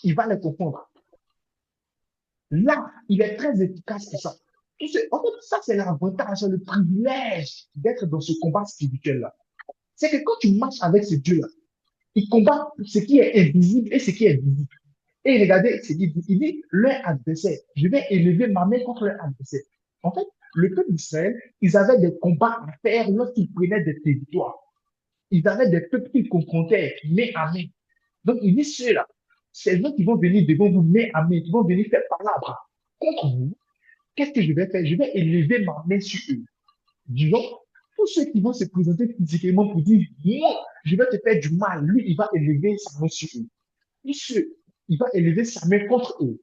Il va les confondre. Là, il est très efficace pour ça. En fait, ça, c'est l'avantage, le privilège d'être dans ce combat spirituel-là. C'est que quand tu marches avec ce Dieu-là, il combat ce qui est invisible et ce qui est visible. Et regardez ce qu'il dit. Il dit, leur adversaire, je vais élever ma main contre leur adversaire. En fait, le peuple d'Israël, ils avaient des combats à faire lorsqu'ils prenaient des territoires. Ils avaient des peuples qu'ils confrontaient main à main. Donc, il dit ceux-là, ces gens qui vont venir devant vous main à main, qui vont venir faire palabre contre vous, qu'est-ce que je vais faire? Je vais élever ma main sur eux. Disons, tous ceux qui vont se présenter physiquement pour dire, moi, je vais te faire du mal, lui, il va élever sa main sur eux. Tous ceux, il va élever sa main contre eux.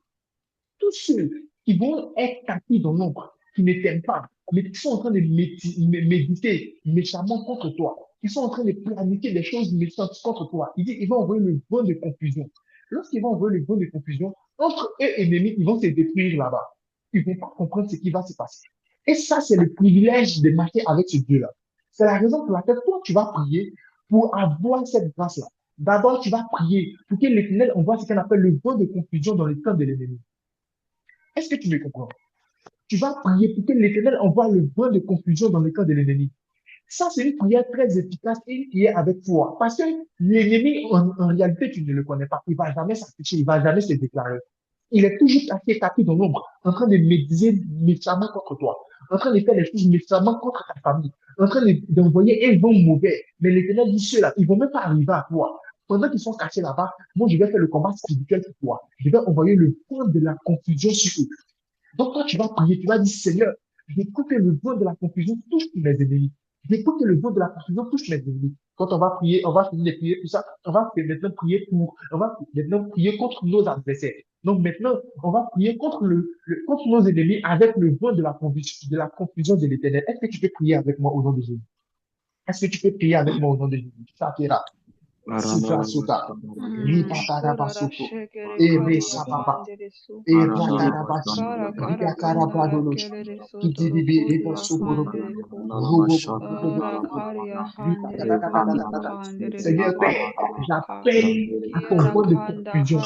Tous ceux qui vont être tapis dans l'ombre, qui ne t'aiment pas, mais qui sont en train de méditer méchamment contre toi, qui sont en train de planifier des choses méchantes contre toi. Il dit, il va envoyer le vent de confusion. Lorsqu'il va envoyer le vent de confusion, entre eux et ennemis, ils vont se détruire là-bas. Ils ne vont pas comprendre ce qui va se passer. Et ça, c'est le privilège de marcher avec ce Dieu-là. C'est la raison pour laquelle toi, tu vas prier pour avoir cette grâce-là. D'abord, tu vas prier pour que l'Éternel envoie ce qu'on appelle le vent de confusion dans le camp de l'ennemi. Est-ce que tu me comprends? Tu vas prier pour que l'Éternel envoie le vent de confusion dans le camp de l'ennemi. Ça, c'est une prière très efficace et une prière avec foi. Parce que l'ennemi, en réalité, tu ne le connais pas. Il ne va jamais s'afficher, il ne va jamais se déclarer. Il est toujours tapis dans l'ombre, en train de méditer méchamment contre toi, en train de faire des choses méchamment contre ta famille, en train d'envoyer un vent mauvais. Mais l'Éternel dit ceux-là, ils ne vont même pas arriver à toi. Pendant qu'ils sont cachés là-bas, moi, je vais faire le combat spirituel pour toi. Je vais envoyer le vent de la confusion sur eux. Donc, toi, tu vas prier, tu vas dire, Seigneur, je vais que le vent de la confusion touche mes ennemis. Je vais que le vent de la confusion touche mes ennemis. Quand on va prier, on va finir de prier tout ça, on va maintenant prier contre nos adversaires. Donc maintenant, on va prier contre contre nos ennemis avec le vent de la confusion de l'Éternel. Est-ce que tu peux prier avec moi au nom de Jésus? Est-ce que tu peux prier avec moi au nom de Jésus? Ça t'ira. Sifra Suta, Ripatarabasuko, Ebe Sababa, Eratarabashi, Rikakarabadolosh, Kitiribi, Eba Suguru, Seigneur Père, j'appelle à ton vent de confusion.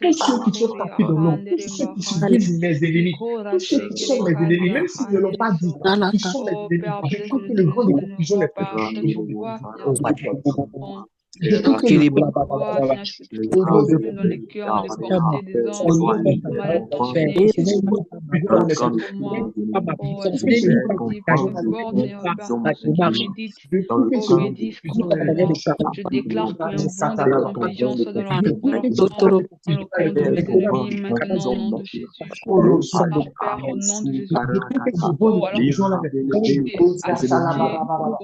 Tous ceux qui sont tapis dans l'ombre, tous ceux qui se disent mes ennemis, tous ceux qui sont mes ennemis, même s'ils ne l'ont pas dit, ils sont mes ennemis. Je trouve que le vent de confusion les fait je trouve que le dans les cœurs, dans les pensées des hommes, Prie pour moi. Oh, Seigneur, lundi, peu importe, Seigneur Père, ce qui médite, oh, médite contre moi. Je déclare qu'un vent de confusion soit dans leur camp, dans le camp de mes ennemis, maintenant au nom de Jésus. Seigneur Père, au nom de Jésus-Christ. Oh, alors à chercher pour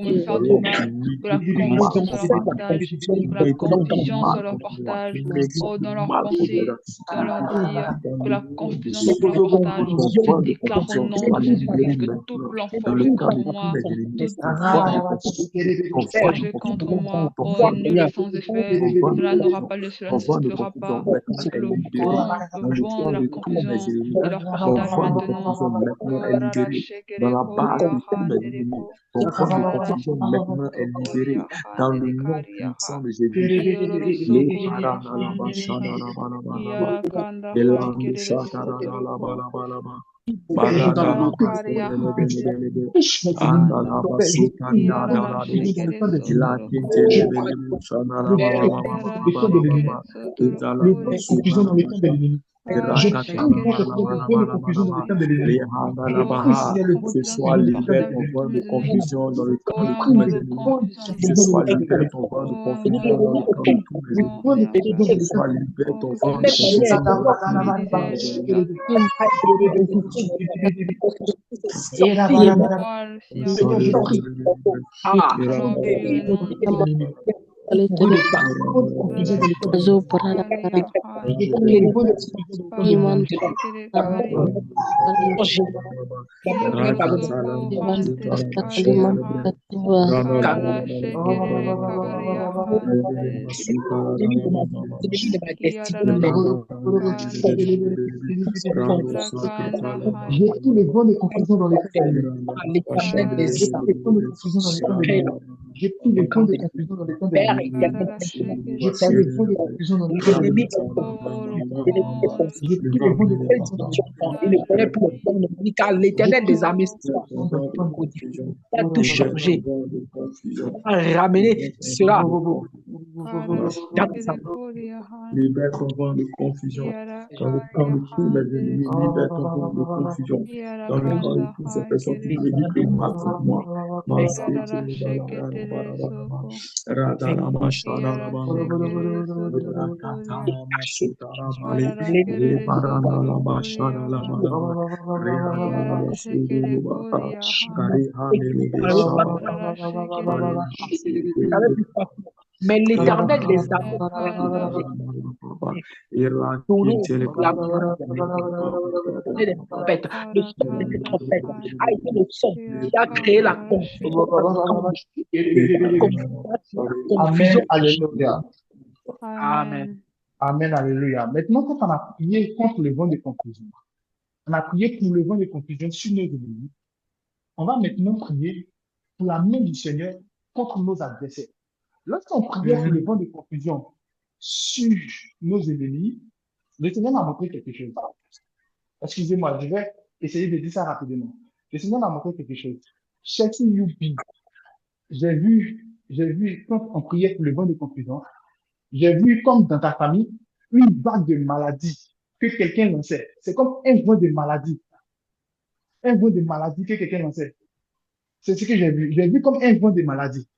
me faire du mal, que la confusion soit leur partage, que la confusion soit leur partage, oh, dans leurs pensées, dans leurs dires, que la confusion soit leur partage. Je déclare au nom de Jésus-Christ que tout plan forgé contre moi, tout vent forgé contre moi, oh, est nul et sans effet. Cela n'aura pas lieu, cela ne s'effleura pas. Et que le vent de la confusion est leur partage maintenant. Oh, dans la base de tous mes ennemis. Ton vent de confusion maintenant est libéré dans le nom puissant de Jésus. Les confusion dans les camps de l'ennemi. Je prie de ce soir, libère ton vent de confusion dans le camp de tous mes ennemis. Ce soir, libère ton vent de confusion dans le camp de tous mes ennemis. Ce soir, libère ton vent de confusion dans le camp de tous mes ennemis. J'ai tous les vents de confusion dans les camps de l'ennemi. J'ai tous les vents de confusion dans les camps de l'ennemi. J'ai tous les vents de confusion dans les camps de l'ennemi. J'ai tous les vents de confusion. Car l'Éternel des armées a tout changé, a ramené cela. Libère ton vent de confusion dans le camp de tous mes ennemis. Libère ton vent de confusion dans le camp de toutes ces personnes qui méditent le mal contre moi. Mais l'Éternel des armées le son des trompettes a été le son qui a créé la confusion. Amen, alléluia. Amen. Amen, alléluia. Maintenant, quand on a prié contre le vent de confusion, on a prié pour le vent de confusion sur nos ennemis, on va maintenant prier pour la main du Seigneur contre nos adversaires. Lorsqu'on priait pour le vent de confusion sur nos ennemis, le Seigneur m'a montré quelque chose. Excusez-moi, je vais essayer de dire ça rapidement. Le Seigneur m'a montré quelque chose. Chelsea Youpi, j'ai vu, quand on priait pour le vent de confusion, j'ai vu comme dans ta famille, une vague de maladie que quelqu'un lançait. C'est comme un vent de maladie. Un vent de maladie que quelqu'un lançait. C'est ce que j'ai vu. J'ai vu comme un vent de maladie.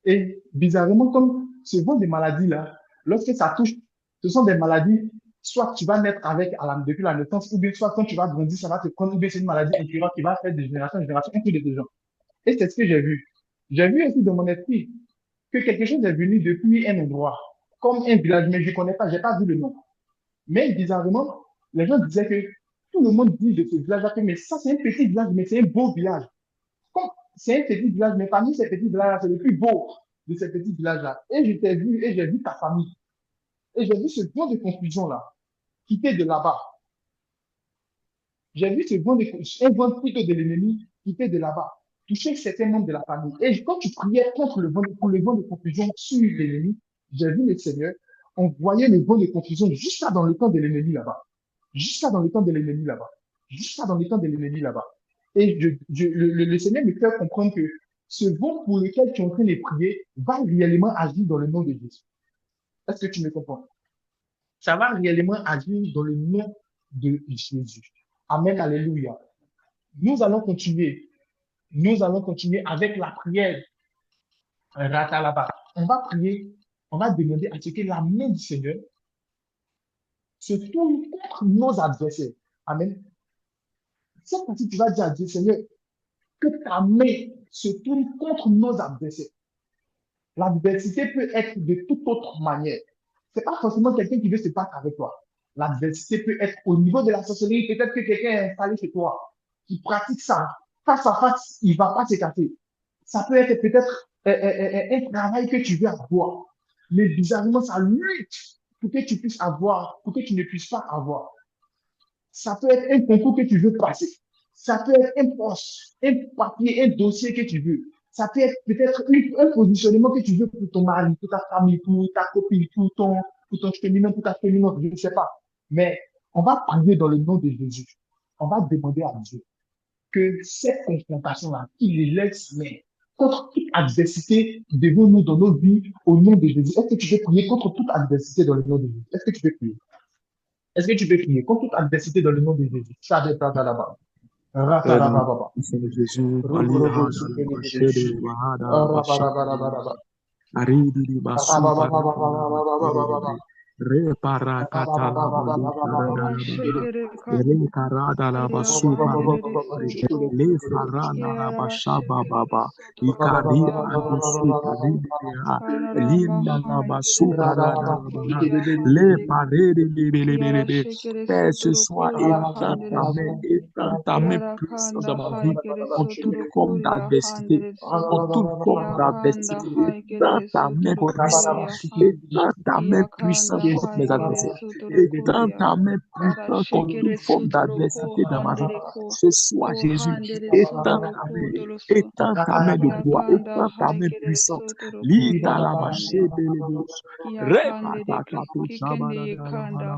Et bizarrement, comme ce vent de maladie-là, lorsque ça touche, ce sont des maladies, soit tu vas naître avec depuis la naissance, ou bien soit quand tu vas grandir, ça va te prendre, ou bien c'est une maladie incurable qui va faire de génération en génération, un peu de ces gens. Et c'est ce que j'ai vu. J'ai vu aussi dans mon esprit que quelque chose est venu depuis un endroit, comme un village, mais je ne connais pas, je n'ai pas vu le nom. Mais bizarrement, les gens disaient que tout le monde dit de ce village-là que mais ça c'est un petit village, mais c'est un beau village. C'est un petit village, mais parmi ces petits villages-là, c'est le plus beau de ces petits villages-là. Et je t'ai vu, et j'ai vu ta famille. Et j'ai vu ce vent de confusion-là quitter de là-bas. J'ai vu ce vent un vent plutôt de l'ennemi quitter de là-bas, toucher certains membres de la famille. Et quand tu priais contre pour le vent de confusion sur l'ennemi, j'ai vu le Seigneur envoyer le vent de confusion juste là dans le camp de l'ennemi là-bas. Juste là dans le camp de l'ennemi là-bas. Juste là dans le camp de l'ennemi là-bas. Et le Seigneur me fait comprendre que ce vent pour lequel tu es en train de prier va réellement agir dans le nom de Jésus. Est-ce que tu me comprends? Ça va réellement agir dans le nom de Jésus. Amen, alléluia. Nous allons continuer. Nous allons continuer avec la prière. Ratalaba. On va prier, on va demander à ce que la main du Seigneur se tourne contre nos adversaires. Amen. Cette fois-ci, tu vas dire à Dieu, Seigneur, que ta main se tourne contre nos adversaires. L'adversité peut être de toute autre manière. C'est pas forcément quelqu'un qui veut se battre avec toi. L'adversité peut être au niveau de la sorcellerie. Peut-être que quelqu'un est installé chez toi, qui pratique ça. Face à face, il va pas s'écarter. Ça peut être peut-être un travail que tu veux avoir. Mais bizarrement, ça lutte pour que tu puisses avoir, pour que tu ne puisses pas avoir. Ça peut être un concours que tu veux passer. Ça peut être un poste, un papier, un dossier que tu veux. Ça peut être peut-être un positionnement que tu veux pour ton mari, pour ta famille, pour ta copine, pour ton féminin, pour ta féminine, je ne sais pas. Mais on va prier dans le nom de Jésus. On va demander à Dieu que cette confrontation-là, qu'il élève sa main contre toute adversité devant nous dans nos vies au nom de Jésus. Est-ce que tu peux prier contre toute adversité dans le nom de Jésus? Est-ce que tu peux prier? Est-ce que tu peux prier contre toute adversité dans le nom de Jésus? Ça dépend de là-bas. Père, ce soir, étends ta main puissante dans ma vie, en toute forme d'adversité, en toute forme d'adversité, étends ta main puissante, étends ta main puissante contre mes adversaires, étends ta main puissante contre toute forme d'adversité dans ma vie. Ce soir, Jésus, étends ta main, étends ta main de gloire, étends ta main puissante. Lita la maché belebos, repatakato shabadadala,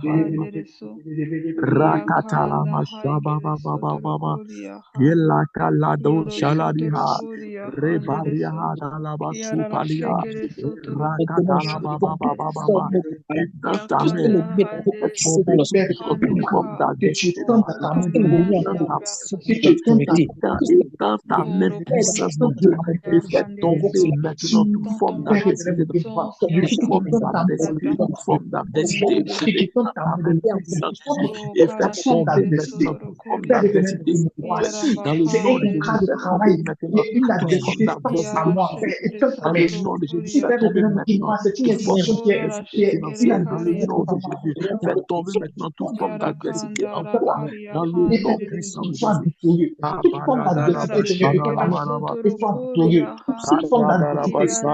rakatala mashabababababa, yelakalado shaladiha, rebariha dalaba supalia, rakatala bababababa, étends ta main, tomber contre toute forme d'adversité dans ma vie. Étends ta main puissante, mon Dieu, et fais tomber maintenant toute forme d'adversité, toute forme d'adversité, toute forme d'adversité. Étends ta main puissante et fais tomber maintenant toute forme d'adversité. Dans le nom de Jésus, fais tomber maintenant toute forme d'adversité. Dans le nom de Jésus, fais tomber maintenant toute forme d'adversité financière. Dans le nom de Jésus, fais tomber maintenant toute forme d'adversité en toi. Dans le nom puissant de Jésus. Toute forme d'adversité, Seigneur, et sois victorieux. Toute forme d'adversité,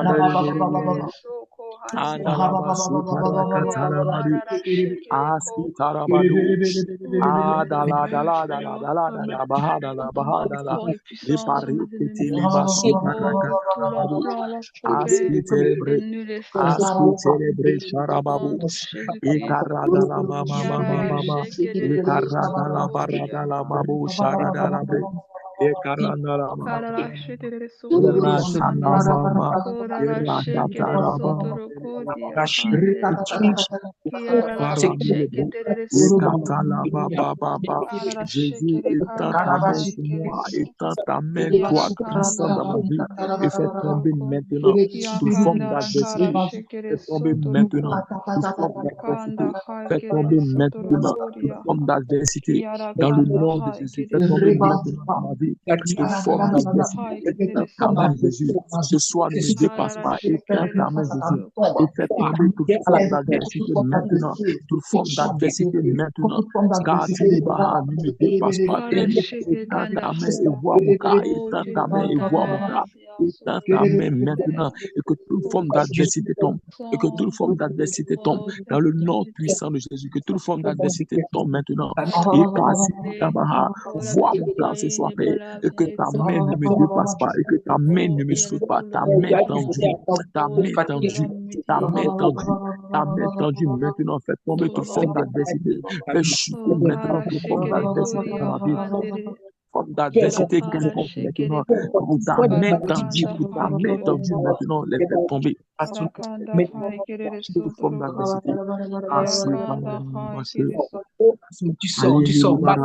Jésus, étends ta main sur moi, étends ta main, toi, puissant dans ma vie, et fais tomber maintenant toute forme d'adversité. Fais tomber maintenant toute forme d'adversité. Fais tomber maintenant toute forme d'adversité. Dans le nom de Jésus, fais tomber maintenant dans ma vie toute forme d'adversité. Éteins ta main, Jésus. Ce soir, ne me dépasse pas. Éteins ta main, Jésus. Et fais tomber toute forme d'adversité maintenant. Toute forme d'adversité maintenant. Car tu ne me dépasse pas. Éteins ta main et vois mon cas. Éteins ta main et vois mon cas. Éteins ta main maintenant. Et que toute forme d'adversité tombe. Et que toute forme d'adversité tombe. Dans le nom puissant de Jésus. Que toute forme d'adversité tombe maintenant. Et vois mon plan ce soir, Père. Et que ta main ne me dépasse pas. Et que ta main ne me saute pas. Ta main tendue. Ta main tendue. Ta main tendue. Ta main tendue maintenant. Fais tomber toute forme d'adversité. Fais chuter maintenant toute forme d'adversité dans ma vie. Forme forme d'adversité quelconque maintenant, pour ta main tendue, maintenant, les faire tomber. Mais Toute forme d'adversité. tu sors mal.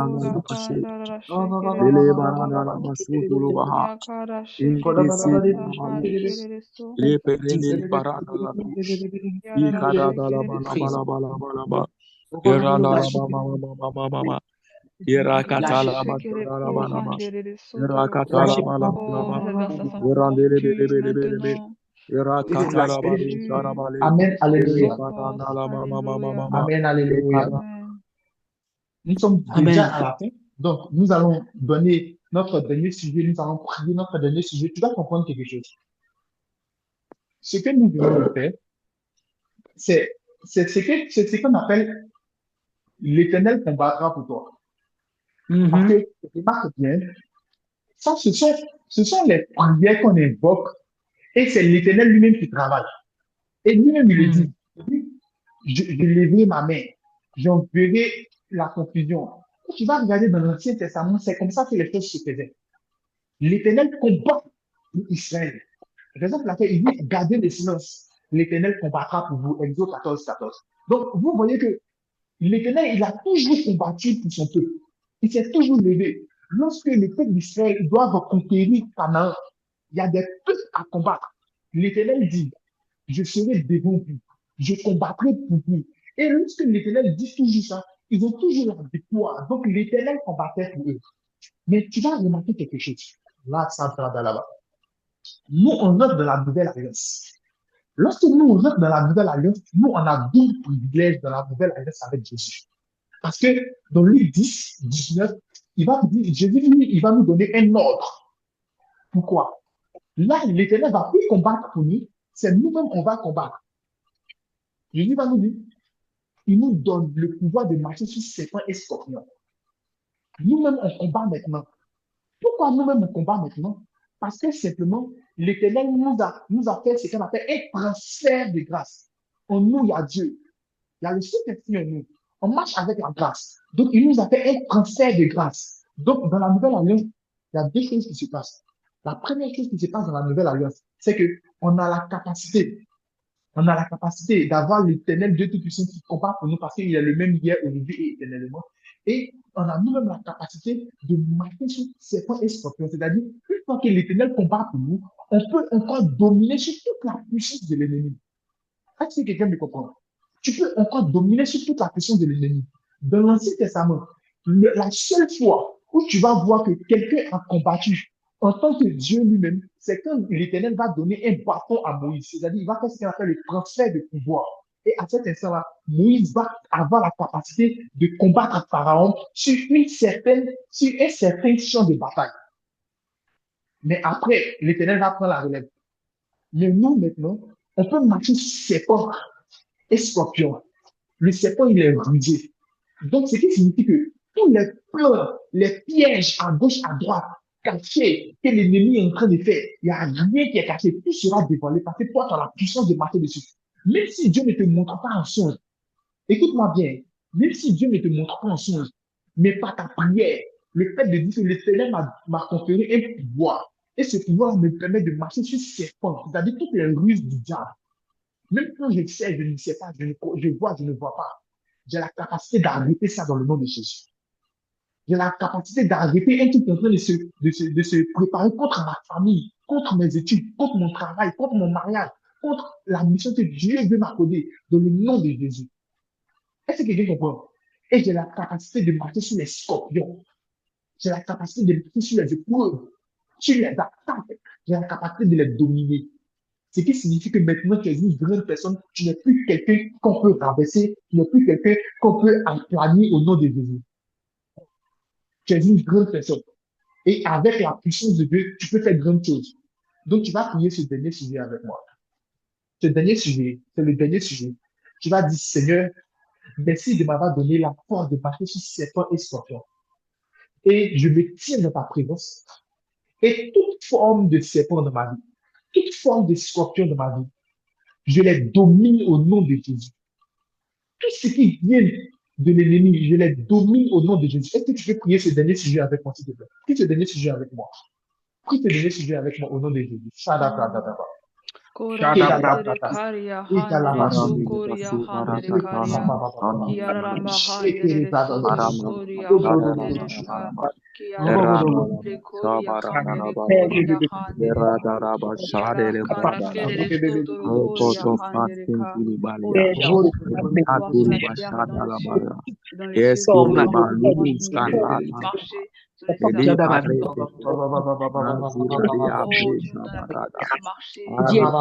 Amen, alléluia. Amen, alléluia. Nous sommes déjà à la fin. Donc, nous allons donner notre dernier sujet. Nous allons prier notre dernier sujet. Tu vas comprendre quelque chose. Ce que nous devons faire, c'est ce qu'on appelle l'Éternel combattra pour toi. Parce que, remarque bien, ça, ce sont les prières qu'on invoque et c'est l'Éternel lui-même qui travaille. Et lui-même, il le dit. Je lèverai ma main. J'enverrai la confusion. Quand tu vas regarder dans l'Ancien Testament, c'est comme ça que les choses se faisaient. L'Éternel combat pour Israël. Raison pour laquelle il dit gardez le silence. L'Éternel combattra pour vous. Exode 14, 14. Donc, vous voyez que l'Éternel, il a toujours combattu pour son peuple. Il s'est toujours levé. Lorsque le peuple d'Israël doit conquérir Canaan, il y a des peuples à combattre. L'Éternel dit, je serai devant vous. Je combattrai pour vous. Et lorsque l'Éternel dit toujours ça, ils ont toujours la victoire. Donc, l'Éternel combattait pour eux. Mais tu vas remarquer quelque chose. Là, ça va là-bas. Nous, on entre dans la nouvelle alliance. Lorsque nous, on entre dans la nouvelle alliance, nous, on a 12 privilèges dans la nouvelle alliance avec Jésus. Parce que dans Luc 10, 19, il va dire, Jésus, lui, il va nous donner un ordre. Pourquoi? Là, l'Éternel va plus combattre pour nous, c'est nous-mêmes on va combattre. Jésus va nous dire, il nous donne le pouvoir de marcher sur serpents et scorpions. Nous-mêmes, on combat maintenant. Pourquoi nous-mêmes, on combat maintenant? Parce que simplement, l'Éternel nous a fait ce qu'on appelle un transfert de grâce. En nous, il y a Dieu. Il y a le Saint-Esprit en nous. On marche avec la grâce. Donc, il nous a fait un transfert de grâce. Donc, dans la nouvelle alliance, il y a deux choses qui se passent. La première chose qui se passe dans la nouvelle alliance, c'est qu'on a la capacité d'avoir l'Éternel Dieu Tout-Puissant qui combat pour nous parce qu'il est le même hier, aujourd'hui et éternellement. Et on a nous-mêmes la capacité de marcher sur serpents et scorpions. C'est-à-dire, une fois que l'Éternel combat pour nous, on peut encore dominer sur toute la puissance de l'ennemi. Est-ce que quelqu'un me comprend? Tu peux encore dominer sur toute la puissance de l'ennemi. Dans l'Ancien Testament, la seule fois où tu vas voir que quelqu'un a combattu en tant que Dieu lui-même, c'est quand l'Éternel va donner un bâton à Moïse. C'est-à-dire, il va faire ce qu'on appelle le transfert de pouvoir. Et à cet instant-là, Moïse va avoir la capacité de combattre Pharaon sur un certain champ de bataille. Mais après, l'Éternel va prendre la relève. Mais nous, maintenant, on peut marcher sur serpents et scorpions. Le serpent, il est rusé. Donc, ce qui signifie que tous les plans, les pièges à gauche, à droite, cachés, que l'ennemi est en train de faire, il n'y a rien qui est caché. Tout sera dévoilé parce que toi, tu as la puissance de marcher dessus. Même si Dieu ne te montre pas en songe, écoute-moi bien, même si Dieu ne te montre pas en songe, mais par ta prière, le fait de dire que l'Éternel m'a conféré un pouvoir, et ce pouvoir me permet de marcher sur serpents, c'est-à-dire toutes les ruses du diable. Même quand je sais, je ne sais pas, je vois, je ne vois pas. J'ai la capacité d'arrêter ça dans le nom de Jésus. J'ai la capacité d'arrêter un truc en train de se préparer contre ma famille, contre mes études, contre mon travail, contre mon mariage, contre la mission que Dieu veut m'accorder dans le nom de Jésus. Est-ce que quelqu'un comprend? Et j'ai la capacité de marcher sur les scorpions. J'ai la capacité de marcher sur les épreuves, sur les attaques. J'ai la capacité de les dominer. Ce qui signifie que maintenant tu es une grande personne, tu n'es plus quelqu'un qu'on peut rabaisser, tu n'es plus quelqu'un qu'on peut acclamer au nom de Jésus. Tu es une grande personne. Et avec la puissance de Dieu, tu peux faire grandes choses. Donc tu vas prier ce dernier sujet avec moi. Ce dernier sujet, c'est le dernier sujet. Tu vas dire, Seigneur, merci de m'avoir donné la force de marcher sur serpents et scorpions. Et je me tiens dans ta présence. Et toute forme de serpent dans ma vie, toute forme de scorpion dans ma vie, je les domine au nom de Jésus. Tout ce qui vient de l'ennemi, je les domine au nom de Jésus. Est-ce que tu peux prier ce dernier sujet avec moi, s'il te plaît? Prie ce dernier sujet avec moi. Prie ce dernier sujet avec moi au nom de Jésus. Shadabradadaba. Kora shere karia handere sukoria handere karia. Kiara ramba handere soto koria handere ka. Kiara ramba koria handere koria handere ka. Kiara kara kerere soto koria handere ka. Oh, dans les cieux, que nous avons pouvoir marcher sur les cieux Oh, tu nous donnes la capacité de marcher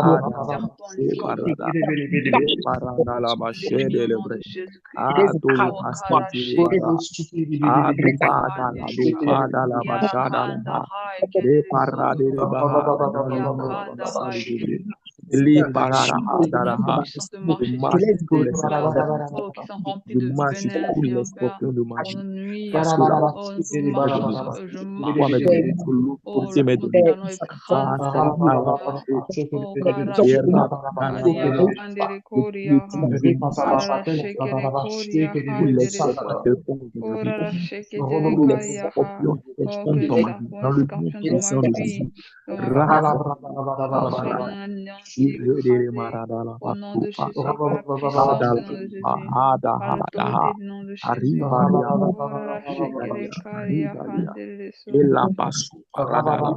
sur les serpents, les scorpions, au nom de Jésus-Christ. Oh, puissance de marcher sur les serpents, oh, qui sont remplis de venin, Seigneur Père, pour nous nuire. Oh, pour marcher sur eux, je marche sur eux. Oh, nous allons écraser, Seigneur Père. Oh, Karashika, Hania, Handere Korea, Karara Shekere Korea, Handere So, Korara Shekere Kaya, oh, que les serpents et les scorpions de ma vie, oh, soient dans l'anéanti, écrasés, au nom de Jésus, par la puissance du nom de Jésus, par l'autorité du nom de Jésus. Korara Shekere Kaya, Handere So,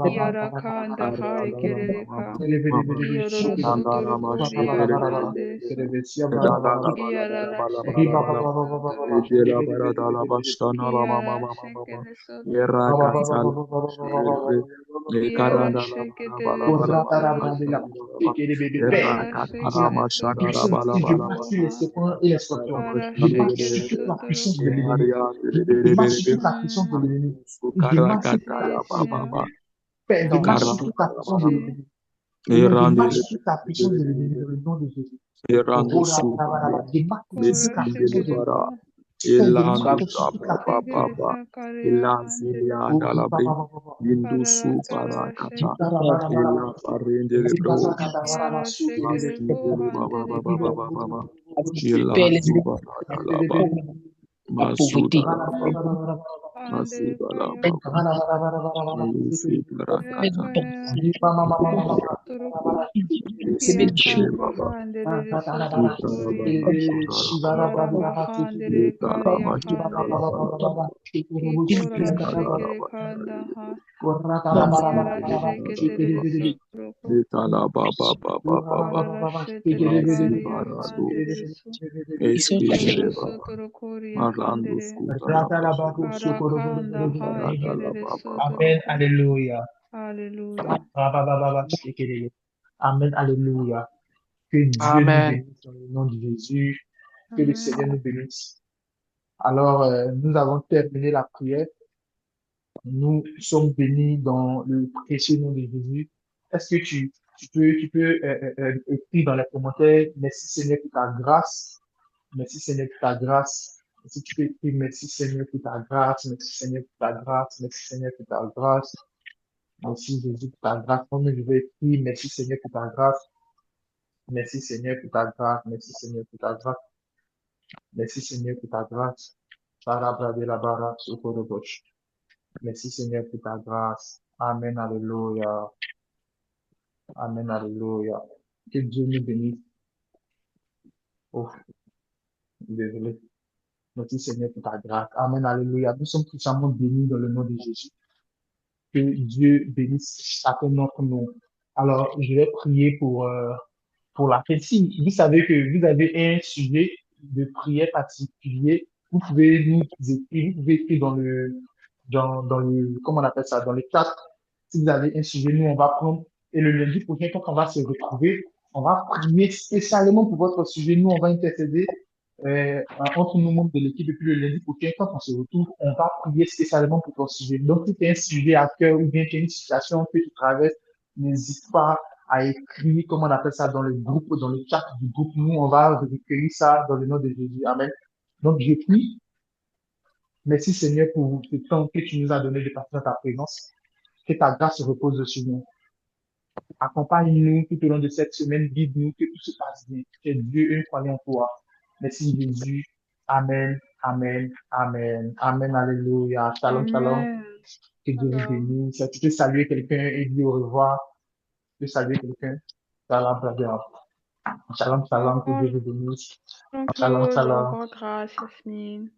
Yara Kanda Hai Kereka. Kiyororo sotoro koria handere so. Kiyarara shekere sotoro koria. Kiyarara shekere sotoro koria. Kiyarara shekere sotoro so. Korara shekere La sotoro puissance, si je koria marche sur les ha. serpents et les scorpions, Kara je marche shekere sur toute la sotoro puissance de koria. l'ennemi. Je marche sur toute la puissance de l'ennemi. Je marche sur toute la Oui, puissance de Seigneur. l'ennemi. Père, je marche sur toute la puissance de Oui. l'ennemi. Seigneur, je marche sur toute la puissance de l'ennemi dans le nom de Jésus. Je marche sur toute Kora la puissance de shekere l'ennemi. ka. Père, je marche sur toute la puissance de Shekere l'ennemi. sakaria handere Oh, so. Karara karara shekere sotoro. Kiara shekere ko handere ka. La pauvreté. Handere kaya. Kaya kaya. Sotoro Semaine de Kiara choses. bahandere soto koria. Kiara bahandere karia handere so. Kikora shekere kanda ha. Kiara sheketere sotoro ko. Karara shetere karia handere so. Ils sont Kioro fatigués. sotoro koria handere. Karakanda hai kerere sotoro Amen, ko. alléluia. Alléluia. Amen, alléluia. Que Dieu nous Amen. bénisse dans le nom de Jésus. Que le Amen. Seigneur nous bénisse. Alors, nous avons terminé la prière. Nous sommes bénis dans le précieux nom de Jésus. Est-ce que tu peux écrire dans les commentaires, merci Seigneur pour ta grâce. Merci Seigneur pour ta grâce. Si tu peux écrire, merci Seigneur pour ta grâce. Merci Seigneur pour ta grâce. Merci Seigneur pour ta grâce. Merci Jésus pour ta grâce. Moi, je vais écrire, merci Seigneur pour ta grâce. Merci Seigneur pour ta grâce. Merci Seigneur pour ta grâce. Merci Seigneur pour ta grâce. Merci Seigneur pour ta grâce. Amen, alléluia. Amen, alléluia. Que Dieu nous bénisse. Oh, désolé. Merci Seigneur pour ta grâce. Amen, alléluia. Nous sommes puissamment bénis dans le nom de Jésus. Que Dieu bénisse chacun d'entre nous. Alors, je vais prier pour la fin. Si vous savez que vous avez un sujet de prière particulier, vous pouvez nous écrire, vous pouvez écrire dans le, comment on appelle ça, dans le chat. Si vous avez un sujet, nous, on va prendre, et le lundi prochain, quand on va se retrouver, on va prier spécialement pour votre sujet. Nous, on va intercéder, entre nous membres de l'équipe, et puis le lundi prochain, quand on se retrouve, on va prier spécialement pour ton sujet. Donc, si tu as un sujet à cœur, ou bien tu as une situation que tu traverses, n'hésite pas à écrire, comment on appelle ça, dans le groupe, dans le chat du groupe. Nous, on va recueillir ça dans le nom de Jésus. Amen. Donc, je prie. Merci Seigneur pour ce temps que tu nous as donné de passer dans ta présence. Que ta grâce repose sur nous. Accompagne-nous tout au long de cette semaine. Guide-nous, que tout se passe bien. Que Dieu ait croyant en toi. Merci Jésus. Amen. Amen, amen, amen, alléluia. Shalom, shalom. Amen. Que Dieu vous Shalom. bénisse. Tu peux saluer quelqu'un et dire au revoir. Tu peux saluer quelqu'un. Shalom, shalom. Shalom, shalom, que Dieu vous bénisse. Shalom Shalom, Claude, au shalom. revoir Grâce, Yasmine.